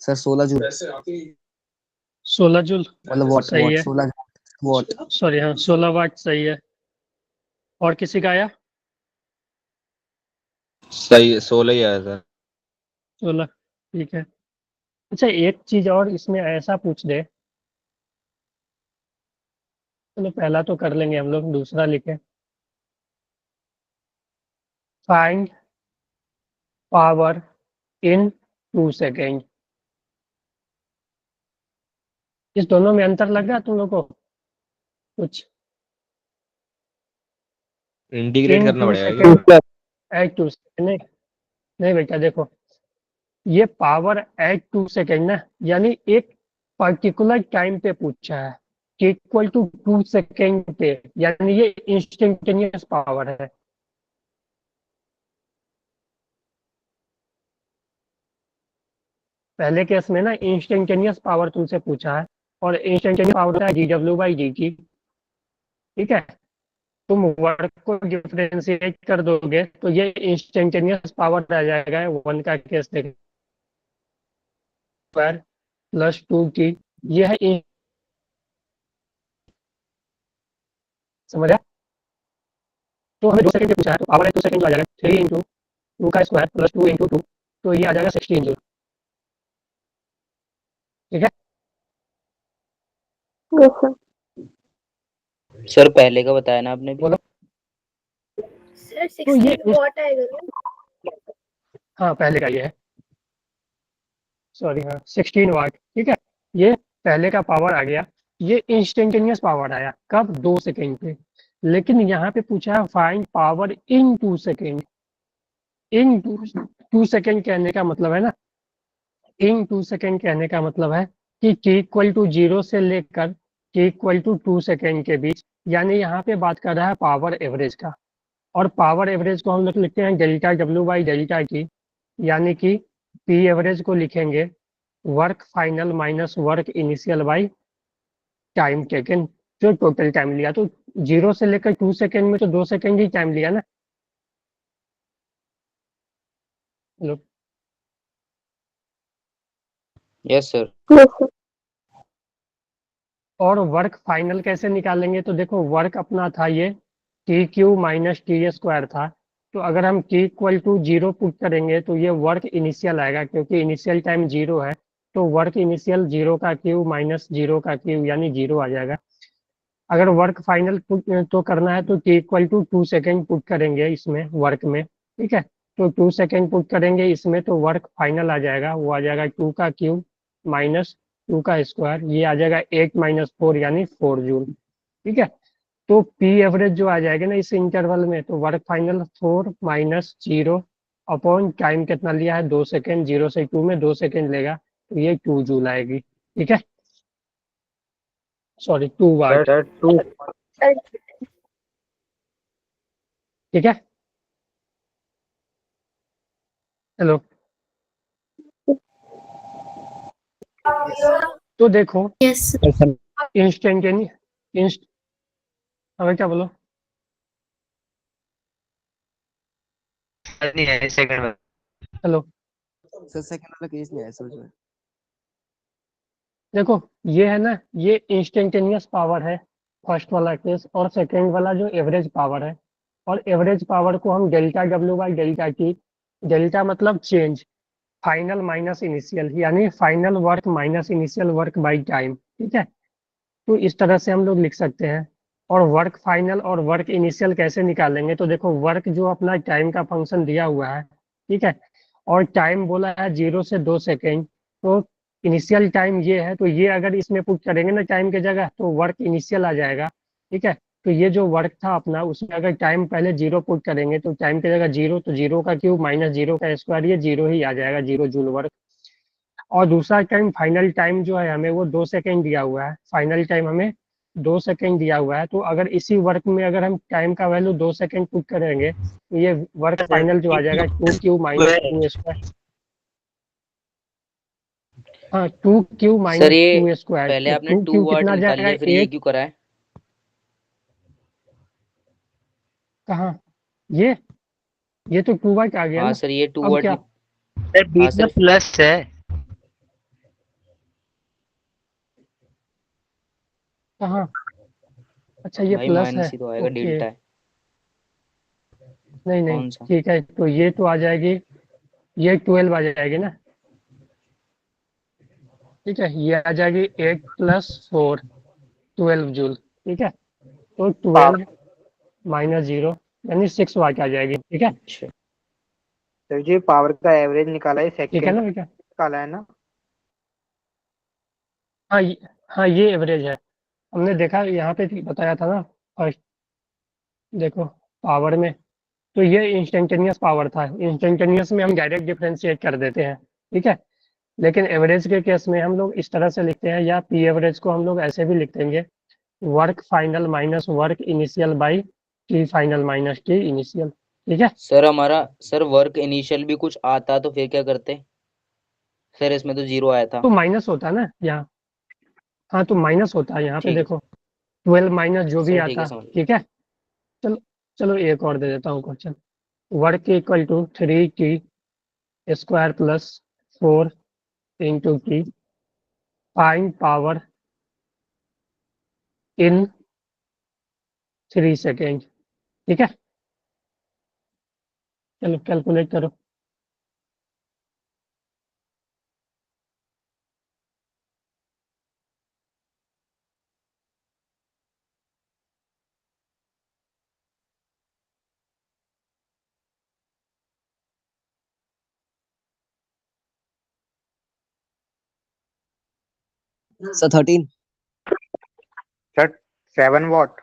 सर 16 जूल 16 जूल मतलब वॉट सही वॉट है, 16 वॉट। सॉरी हाँ 16 वाट सही है। और किसी का आया? सही है, 16 ही आया था। 16, ठीक है। अच्छा, एक चीज और इसमें ऐसा पूछ दे, चलो पहला तो कर लेंगे हम लोग, दूसरा लिखे, फाइंड पावर इन 2 सेकेंड। इस दोनों में अंतर लग रहा है तुम लोग को कुछ? इंटीग्रेट इन करना टू पड़ेगा सेकेंड क्या? एट 2 सेकेंड, नहीं नहीं बेटा देखो, ये पावर एट 2 सेकेंड ना, यानी एक पर्टिकुलर टाइम पे पूछा है कि इक्वल टू 2 सेकेंड पे, यानी ये इंस्टेंटेनियस पावर है। पहले केस में ना इंस्टेंटेनियस पावर तुमसे पूछा है, और इंस्टेंटेनियस पावर है dw/dt। ठीक है, तुम वर्क को डिफरेंशिएट कर दोगे तो ये इंस्टेंटेनियस पावर आ जाएगा। 1 का केस देख, स्क्वायर प्लस 2t, ये है समझ आया? तो हमें 2 सेकंड पे पूछा है, तो पावर है 2 सेकंड आ जाएगा 3 इंटू 2 का स्क्वायर प्लस 2 इंटू 2, तो ये आ जाएगा 16 जूल। ठीक है, Yes, sir. सर पहले का बताया ना आपने भी। बोलो। Sir, तो ये 16 watt आएगा ना? हाँ पहले का ये है, सॉरी, हाँ 16 वाट। ठीक है, ये पहले का पावर आ गया, ये इंस्टेंटेनियस पावर आया कब, 2 सेकेंड पे। लेकिन यहाँ पे पूछा है फाइंड पावर इन 2 सेकेंड। इन 2 सेकेंड कहने का मतलब है ना, इन 2 सेकेंड कहने का मतलब है कि t इक्वल टू 0 से लेकर t इक्वल टू 2 सेकेंड के बीच, यानी यहाँ पे बात कर रहा है पावर एवरेज का। और पावर एवरेज को हम लोग लिखते हैं डेल्टा W/डेल्टा t, यानी कि P एवरेज को लिखेंगे work final minus work initial by time taken, जो टोटल टाइम लिया। तो 0 से लेकर 2 सेकेंड में तो 2 सेकेंड ही टाइम लिया ना। Hello, yes sir. Yes, sir. और वर्क फाइनल कैसे निकालेंगे, तो देखो वर्क अपना था ये TQ माइनस T² था। तो अगर हम T इक्वल टू 0 पुट करेंगे तो ये वर्क इनिशियल आएगा, क्योंकि इनिशियल टाइम 0 है। तो वर्क इनिशियल 0 का क्यू माइनस 0 का क्यू, यानी 0 आ जाएगा। अगर वर्क फाइनल पुट तो करना है तो T equal to 2 second put करेंगे इसमें वर्क में। ठीक है, तो 2 सेकेंड पुट करेंगे इसमें तो वर्क फाइनल आ जाएगा, वो आ जाएगा 2 का क्यूब माइनस 2 का स्क्वायर, ये आ जाएगा 8 माइनस 4 यानी 4 जूल। ठीक है, तो पी एवरेज जो आ जाएगा ना इस इंटरवल में, तो work final 4 minus 0 upon time कितना लिया है 2 सेकेंड, 0 से 2 में 2 सेकेंड लेगा, तो ये 2 जूल आएगी। ठीक है, सॉरी 2 वाट। सर 2 Sir, ठीक है, हेलो, तो देखो Yes, sir. इंस्टेंटेनियस हमें क्या बोलो, नहीं है सेकंड में। हेलो, सर सेकंड वाला केस नहीं है समझ में। देखो ये है ना, ये इंस्टेंटेनियस पावर है फर्स्ट वाला केस, और सेकेंड वाला जो एवरेज पावर है। और एवरेज पावर को हम डेल्टा W/डेल्टा t, डेल्टा मतलब चेंज, फाइनल माइनस इनिशियल, यानी final work minus initial work by time. ठीक है, तो इस तरह से हम लोग लिख सकते हैं। और वर्क फाइनल और वर्क इनिशियल कैसे निकालेंगे, तो देखो वर्क जो अपना टाइम का फंक्शन दिया हुआ है, ठीक है, और टाइम बोला है 0 से 2 सेकेंड, तो इनिशियल टाइम ये है, तो ये अगर इसमें पुट करेंगे ना टाइम की जगह तो वर्क इनिशियल आ जाएगा। ठीक है, तो ये जो वर्क था अपना उसमें अगर टाइम पहले 0 पुट करेंगे तो टाइम की जगह 0, तो 0 का क्यूब माइनस 0 का स्क्वायर, ये 0 ही आ जाएगा, 0 जूल वर्क। और दूसरा टाइम फाइनल टाइम जो है हमें वो 2 सेकेंड दिया हुआ है, फाइनल टाइम हमें 2 सेकेंड दिया हुआ है। तो अगर इसी वर्क में अगर हम टाइम का वैल्यू 2 सेकेंड पुट करेंगे तो ये वर्क फाइनल जो आ जाएगा 2Q माइनस 2 स्क्वायर। हाँ 2Q सर माइनस ये 2 स्क्वायर, पहले तो आपने 2 2Q वाट कितना निकाल जाएगा लिया, फिर ये 8। क्यों करा है? कहाँ, ये तो 2 वाट आ गया हाँ ना। सर ये 2 अब वाट क्या, सर हाँ बीच में सर। प्लस है। कहाँ, अच्छा ये भाई प्लस है, माइनस ही तो आएगा, ओके, डेल्टा है। नहीं नहीं कौन सा? ठीक है, तो ये तो आ जाएगी, ये 12 आ जाएगी ना। ठीक है, ये आ जाएगी 8 प्लस 4, 12 जूल। ठीक है, तो 12 माइनस 0 यानी 6 वाट आ जाएगी। ठीक है, अच्छा सर जी पावर का एवरेज निकाला है, ठीक है सेकंड ना बेटा। निकाला है ना। हाँ हाँ ये एवरेज है, हमने देखा यहाँ पे बताया था ना फर्स्ट। देखो पावर में, तो ये इंस्टेंटेनियस पावर था, इंस्टेंटेनियस में हम डायरेक्ट डिफरेंशिएट कर देते हैं। ठीक है। लेकिन एवरेज के केस में हम लोग इस तरह से लिखते हैं, या पी एवरेज को हम लोग ऐसे भी लिख देंगे, work final minus work initial by T final minus T initial. ठीक है। सर हमारा सर वर्क इनिशियल भी कुछ आता तो फिर क्या करते? सर इसमें तो 0 आया था। तो माइनस होता है ना यहाँ। हाँ, तो माइनस होता है यहाँ पे, ठीक है देखो 12 माइनस जो भी सर, ठीक है आता। समझ गया। ठीक है। चलो चलो एक और दे देता हूँ question. Work equal to 3t square plus 4 into T, find power in 3 second. ठीक है। चलो कैलकुलेट करो। सर 13। Sir 7 watt.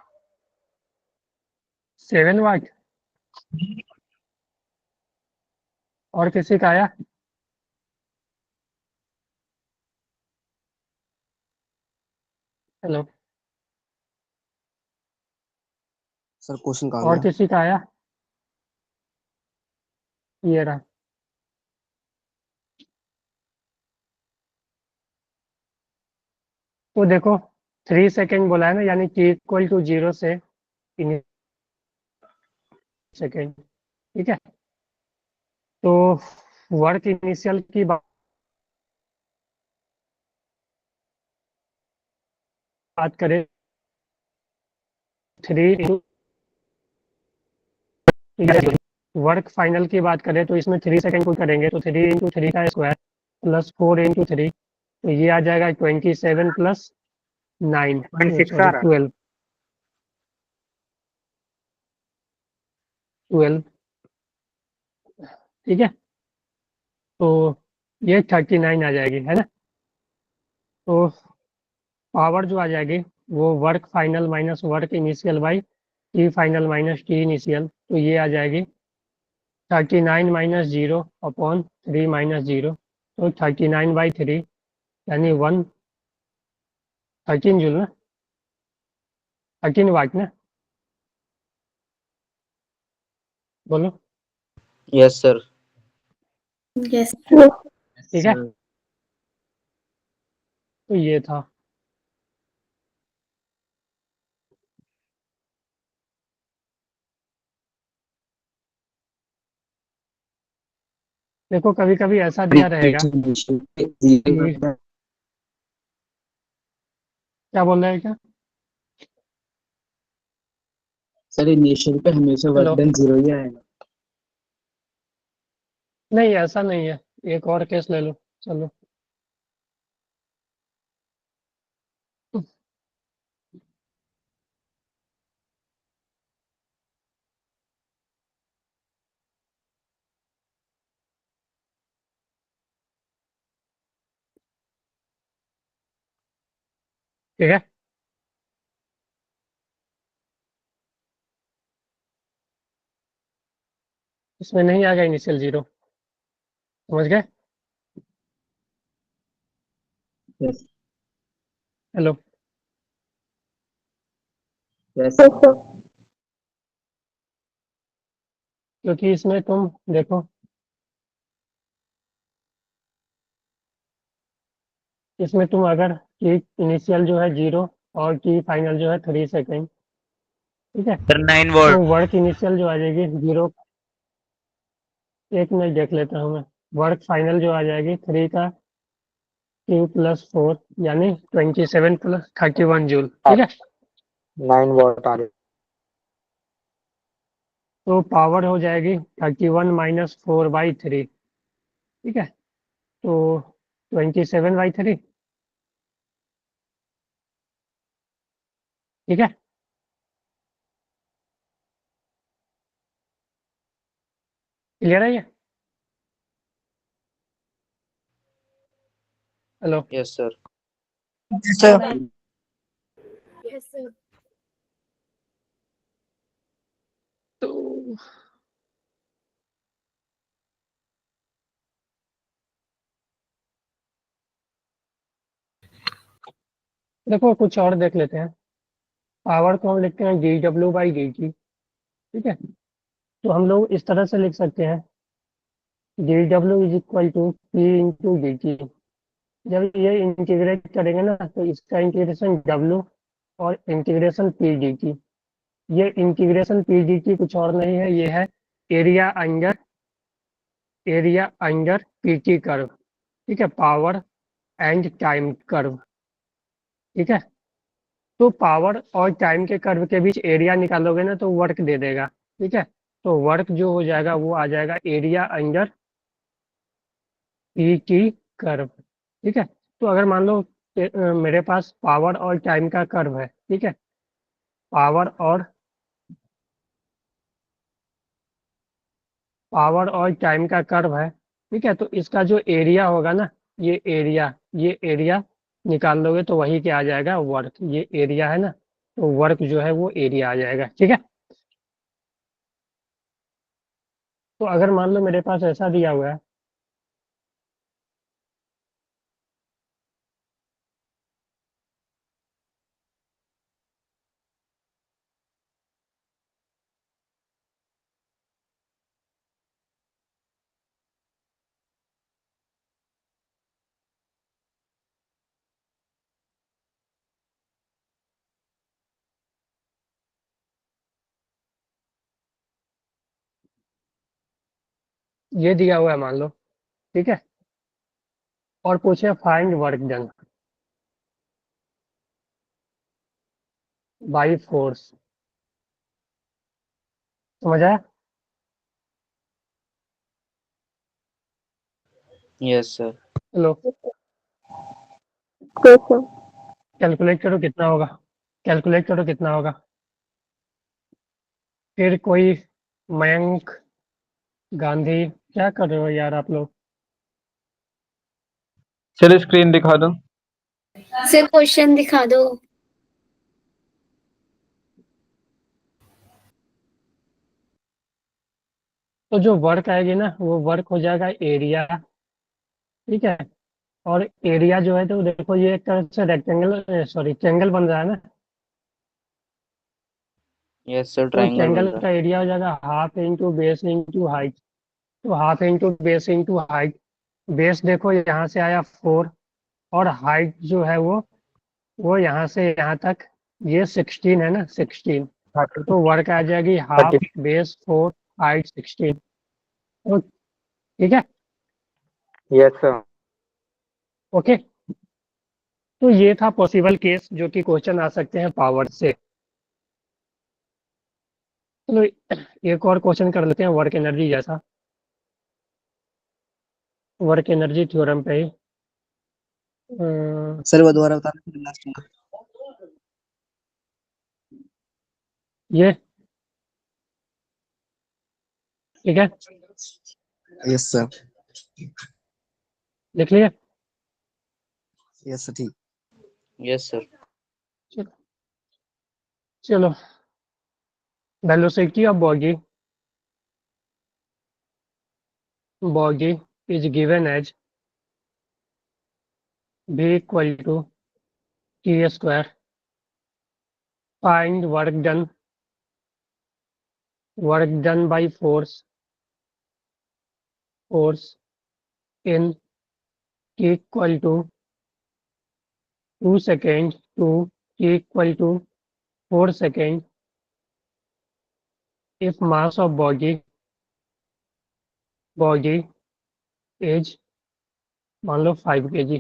7 वाट। और किसी का आया? हेलो। सर क्वेश्चन कहाँ और गया? किसी का आया? ये रहा। तो देखो 3 सेकेंड बोला है ना, यानी t इक्वल टू 0 से सेकेंड। ठीक है। तो वर्क इनिशियल की बात करें 3 वर्क फाइनल की बात करें तो इसमें 3 सेकेंड को करेंगे तो 3 इंटू 3 का स्क्वायर प्लस 4 इंटू 3, तो ये आ जाएगा 27 प्लस 9, 6 आ सॉरी रहा। 12। 12। ठीक है। तो ये 39 आ जाएगी, है ना। तो पावर जो आ जाएगी वो work final minus work initial by T final minus T initial, तो ये आ जाएगी 39 माइनस 0 अपॉन 3 माइनस 0, तो 39/3 यानी 13 जूल ना, 13 वाट ना। बोलो। Yes sir. Yes. ठीक है। तो ये था। देखो कभी कभी ऐसा दिया रहेगा कि, क्या बोल रहे हैं क्या? सर इनिशियल पे हमेशा वर्क हेलो। डन 0 ही आएगा। नहीं ऐसा नहीं है, एक और केस ले लो। चलो। ठीक है। इसमें नहीं आएगा इनिशियल 0, समझ गए? Yes hello. यस क्योंकि इसमें तुम देखो, इसमें तुम अगर की इनिशियल जो है 0 और की फाइनल जो है 3 सेकेंड, ठीक है, सर 9 तो वॉट। वर्क इनिशियल जो आ जाएगी 0, एक मिनट देख लेता हूँ मैं। वर्क फाइनल जो आ जाएगी 3 का Q+4 यानी 27 प्लस 31 जूल। ठीक है। 9 वॉट आ रही। तो पावर हो जाएगी 31 - 4/3। ठीक है। तो 27/3। ठीक है। क्लियर है ये? Hello. Yes sir. Sir Yes, sir. तो देखो कुछ और देख लेते हैं। पावर को हम लिखते हैं dw/dt, ठीक है। तो हम लोग इस तरह से लिख सकते हैं dw is equal to p into dt। जब ये इंटीग्रेट करेंगे ना तो इसका इंटीग्रेशन w और इंटीग्रेशन p dt। ये इंटीग्रेशन p dt कुछ और नहीं है, ये है एरिया अंडर pt कर्व, ठीक है, पावर एंड टाइम कर्व, ठीक है। तो पावर और टाइम के कर्व के बीच एरिया निकालोगे ना तो वर्क दे देगा, ठीक है। तो वर्क जो हो जाएगा वो आ जाएगा एरिया अंडर pt कर्व, ठीक है। तो अगर मान लो मेरे पास पावर और टाइम का कर्व है, ठीक है, पावर और टाइम का कर्व है, ठीक है। तो इसका जो एरिया होगा ना, ये एरिया निकाल लोगे तो वही क्या आ जाएगा, वर्क। ये एरिया है ना, तो वर्क जो है वो एरिया आ जाएगा, ठीक है। तो अगर मान लो मेरे पास ऐसा दिया हुआ है, ये दिया हुआ है मान लो, ठीक है, और पूछे find work done by force. समझ आया? Yes sir. चलो Yes, sir. कैलकुलेट करो कितना होगा, कैलकुलेट करो कितना होगा। फिर कोई मयंक, गांधी, क्या कर रहे हो यार आप लोग? चलो स्क्रीन दिखा दो। सर क्वेश्चन दिखा दो। तो जो वर्क आएगी ना वो वर्क हो जाएगा एरिया, ठीक है। और एरिया जो है तो देखो ये एक तरह से रेक्टेंगल, सॉरी ट्रायंगल बन रहा है ना, यस सर, तो ट्रायंगल बन ट्रायंगल रहा का एरिया हो जाएगा half into base into height. तो half into base into height, base देखो यहाँ से आया 4, और हाइट जो है वो यहाँ से यहाँ तक ये 16 है ना, 16। तो वर्क आ जाएगी हाफ बेस 4 हाइट 16। तो ठीक है, यस सर। ओके। तो ये था पॉसिबल केस जो कि क्वेश्चन आ सकते हैं पावर से। चलो एक और क्वेश्चन कर लेते हैं वर्क एनर्जी जैसा, वर्क एनर्जी थ्योरम पे ही। सर वो दोबारा बताना लास्ट में। ये ठीक है, यस सर। लिख लिया। यस सर ठीक। Yes sir. चलो velocity of body is given as v equal to t square. Find work done by force in t equal to 2 second to t equal to 4 second if mass of body is मान लो 5 kg,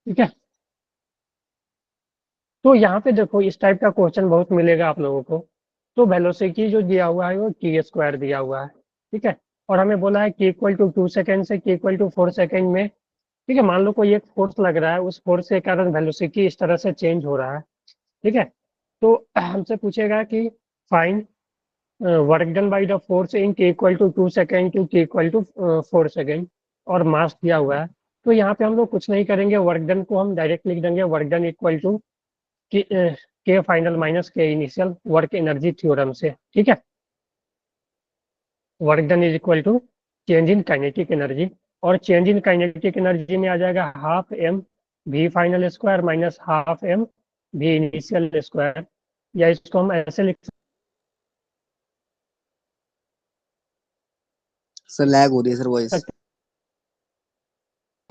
ठीक है। तो यहाँ पे देखो इस type का question बहुत मिलेगा आप लोगों को। तो वेलोसिटी जो दिया हुआ है वो टी स्क्वायर दिया हुआ है, ठीक है। और हमें बोला है कि इक्वल टू 2 सेकेंड से कि इक्वल टू 4 सेकेंड में, ठीक है। मान लो कोई एक फोर्स लग रहा है, उस फोर्स के कारण वेलोसिटी इस तरह से चेंज हो रहा है, ठीक है। तो हमसे पूछेगा कि find work done by the force in t equal to 2 second to t equal to 4 second, और मास दिया हुआ है। तो यहाँ पे हम लोग कुछ नहीं करेंगे, वर्क डन को हम डायरेक्ट लिख देंगे work done equal to K final minus K initial work energy theorem से, ठीक है। Work done is equal to change in kinetic energy, और चेंज इन काइनेटिक एनर्जी में आ जाएगा half m V final square minus half M V initial square, या इसको हम ऐसे लिख सर लैग हो रही है सर वॉइस। सकते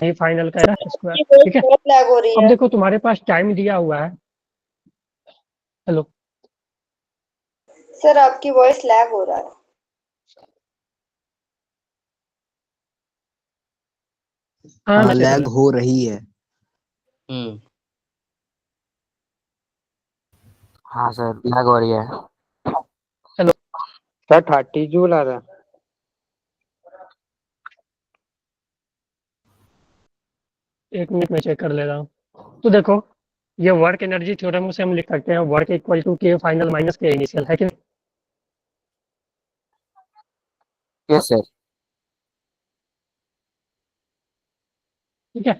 हैं फाइनल का स्क्वायर। ठीक है, बहुत लैग हो रही अब है। देखो तुम्हारे पास टाइम दिया हुआ है। हेलो सर आपकी वॉइस लैग हो रहा है। हाँ हाँ लैग हो रही है। हम्म हाँ सर लैग हो रही है। सर 30 जूल आ रहा है। एक मिनट में चेक कर ले रहा हूँ। तो देखो ये वर्क एनर्जी थ्योरम से हम लिख सकते हैं work equal to K final minus K initial, है कि नहीं? Yes sir. ठीक है,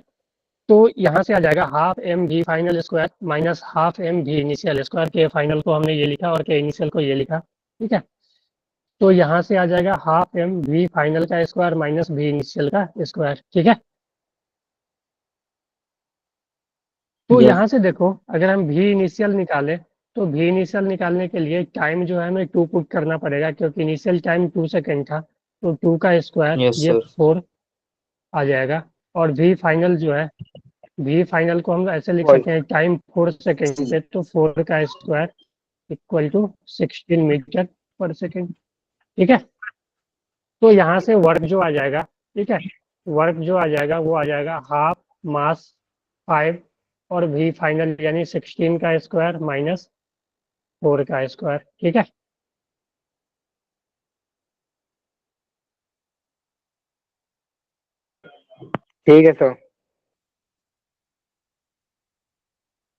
तो यहाँ से आ जाएगा half M V final square minus half M V initial square. K final को हमने ये लिखा और के इनिशियल को ये लिखा। ठीक है, तो यहाँ से आ जाएगा हाफ एम वी फाइनल का स्क्वायर माइनस वी इनिशियल का स्क्वायर। ठीक है, तो Yes. यहाँ से देखो अगर हम वी इनिशियल निकालें तो वी इनिशियल निकालने के लिए टाइम जो है हमें 2 पुट करना पड़ेगा, क्योंकि इनिशियल टाइम 2 सेकेंड था, तो 2 का स्क्वायर यस ये सर 4 आ जाएगा। और वी फाइनल जो है वी फाइनल को हम ऐसे लिख वही। सकते हैं टाइम 4 सेकेंड पे, तो 4 का स्क्वायर इक्वल टू 16 मीटर पर सेकेंड। ठीक है, तो यहाँ से वर्क जो आ जाएगा, ठीक है, वर्क जो आ जाएगा वो आ जाएगा हाफ मास 5 और वी फाइनल यानी 16 का स्क्वायर माइनस 4 का स्क्वायर। ठीक है, ठीक है सर।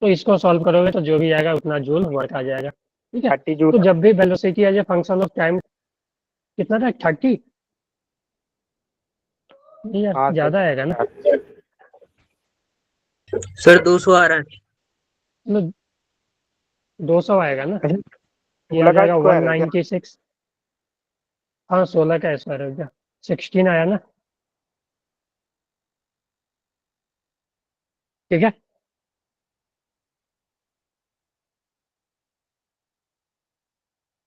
तो इसको सॉल्व करोगे तो जो भी आएगा उतना जूल वर्क आ जाएगा। ठीक है, 30 जूल। तो जब भी velocity as a function of time कितना था 30, नहीं यार हाँ ज्यादा आएगा ना, सर 200 आ रहा है। मतलब 200 आएगा ना, ये आ 16 का जाएगा स्क्वायर है क्या? 196। हाँ 16 का स्क्वायर हो गया, 16 आया ना। ठीक है,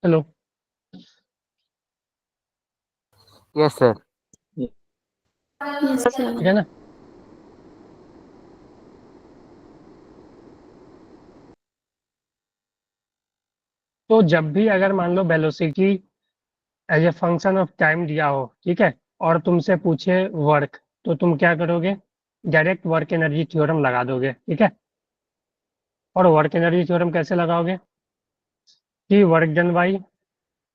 hello yes sir. Yes, sir. ठीक है ना। तो जब भी अगर मान लो velocity as a function of time दिया हो, ठीक है, और तुमसे पूछे वर्क, तो तुम क्या करोगे, डायरेक्ट वर्क एनर्जी थ्योरम लगा दोगे। ठीक है, और वर्क एनर्जी थ्योरम कैसे लगाओगे कि work done by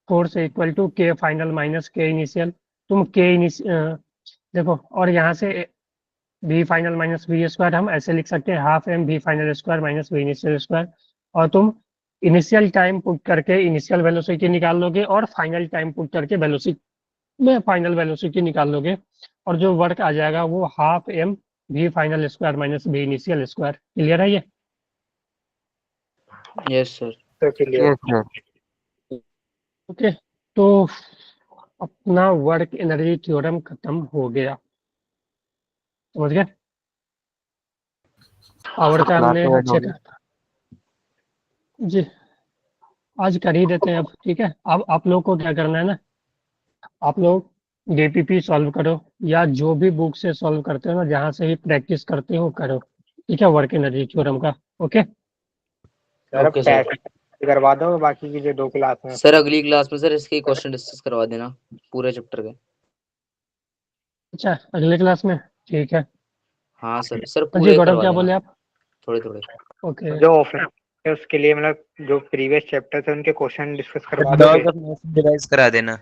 force equal to K final minus K initial. तुम के देखो, और यहाँ से V final minus V square हम ऐसे लिख सकते हैं half M V final square minus V initial square, और तुम इनिशियल टाइम पुट करके इनिशियल वेलोसिटी निकाल लोगे और फाइनल टाइम पुट करके वेलोसिटी में फाइनल वेलोसिटी निकाल लोगे, और जो वर्क आ जाएगा वो half M V final square minus V initial square. Clear है ये? Yes sir. तो क्लियर। Yes sir. ओके, तो अपना वर्क एनर्जी थ्योरम खत्म हो गया, समझ गए? पावर का हमने क्लास अच्छे का जी आज कर ही देते हैं अब। ठीक है, अब आप लोग को क्या करना है ना, आप लोग डीपीपी सॉल्व करो या जो भी बुक से सॉल्व करते हो ना, जहाँ से ही प्रैक्टिस करते हो करो। ठीक है, वर्क एनर्जी थ्योरम का। ओके, सर अब ओके सर। टेस्ट करवा दो बाकी की जो 2 क्लास में। सर अगली क्लास में सर इसके क्वेश्चन डिस्कस करवा देना पूरे चैप्टर के। अच्छा अगले क्लास में, ठीक है। हाँ सर, सर जी पूरे गौरव करवा क्या बोले देना आप? थोड़े थोड़े। ओके, जो ऑफलाइन है उसके लिए मतलब जो प्रीवियस चैप्टर थे उनके क्वेश्चन डिस्कस करवा दोगे? रिवाइज करा देना।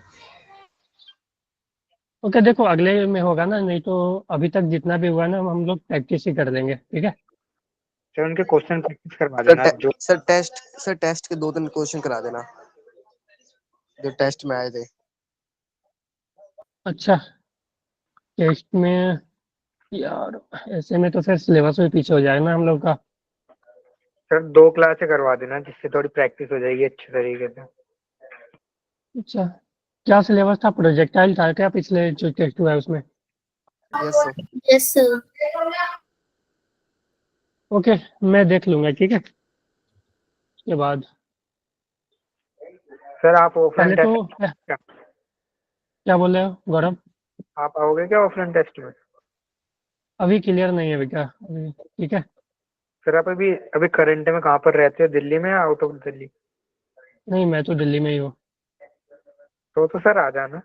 ओके, देखो अगले में होगा ना, नहीं तो अभी तक जितना भी हुआ ना हम लोग प्रैक्टिस ही कर लेंगे। ठीक है, सर उनके क्वेश्चन प्रैक्टिस करवा देना जो। सर टेस्ट के 2-3 क्वेश्चन करा देना जो टेस्ट में आए थे। अच्छा टेस्ट में यार ऐसे में तो फिर सिलेबस में पीछे हो जाएगा ना हम लोग का। सर 2 क्लासें करवा देना जिससे थोड़ी प्रैक्टिस हो जाएगी अच्छे तरीके से। अच्छा क्या सिलेबस था, प्रोजेक्टाइल था क्या पिछले जो टेस्ट हुआ है उसमें? Yes sir. Yes, sir. Okay, मैं देख लूंगा, ठीक है। उसके बाद सर आप ऑफलाइन पहले तो टेस्ट क्या बोल रहे हो गौरव? आप आओगे क्या ऑफलाइन टेस्ट में? अभी क्लियर नहीं है बेटा अभी, ठीक है। सर आप अभी अभी करंट में कहाँ पर रहते हो, दिल्ली में या आउट ऑफ दिल्ली? नहीं, मैं तो दिल्ली में ही हूँ। तो सर आ जाना।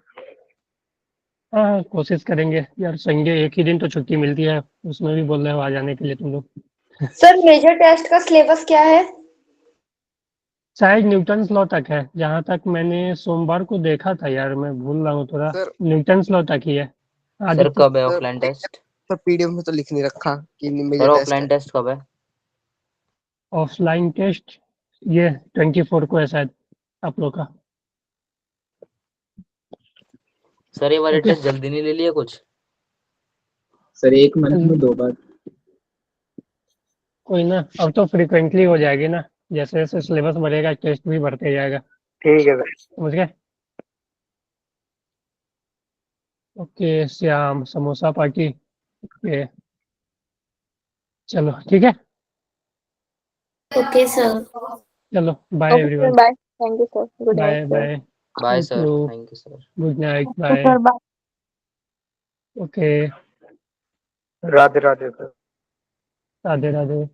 हाँ हाँ, कोशिश करेंगे यार, संडे एक ही दिन तो छुट्टी मिलती है, उसमें भी बोल रहे हो आ जाने के लिए तुम लोग। सर मेजर टेस्ट का सिलेबस क्या है? शायद न्यूटन्स लॉ तक है, जहाँ तक मैंने सोमवार को देखा था यार, मैं भूल रहा हूँ थोड़ा। सर न्यूटन्स लॉ तक ही है। सर आदित्य, कब है sir offline test? Sir PDF में तो लिख नहीं रखा कि सर मेजर टेस्ट ऑफलाइन है। टेस्ट कब है? ऑफलाइन टेस्ट ये 24 को है शायद आप लोग का। सर ये वाले ओके। टेस्ट जल्दी नहीं ले लिया कुछ? सर 1 मंथ में 2 बार। कोई ना, अब तो फ्रिक्वेंटली हो जाएगी ना, जैसे जैसे सिलेबस बढ़ेगा टेस्ट भी बढ़ते जाएगा, ठीक है सर। समझ गए? Okay Shyam, samosa party. Okay, चलो ठीक है, ओके सर। चलो bye everyone. Bye, thank you sir, good bye night bye. Bye thank sir, you, thank you sir. Good night, bye. Sir. Bye. Okay, Radhe Radhe sir. Radhe Radhe.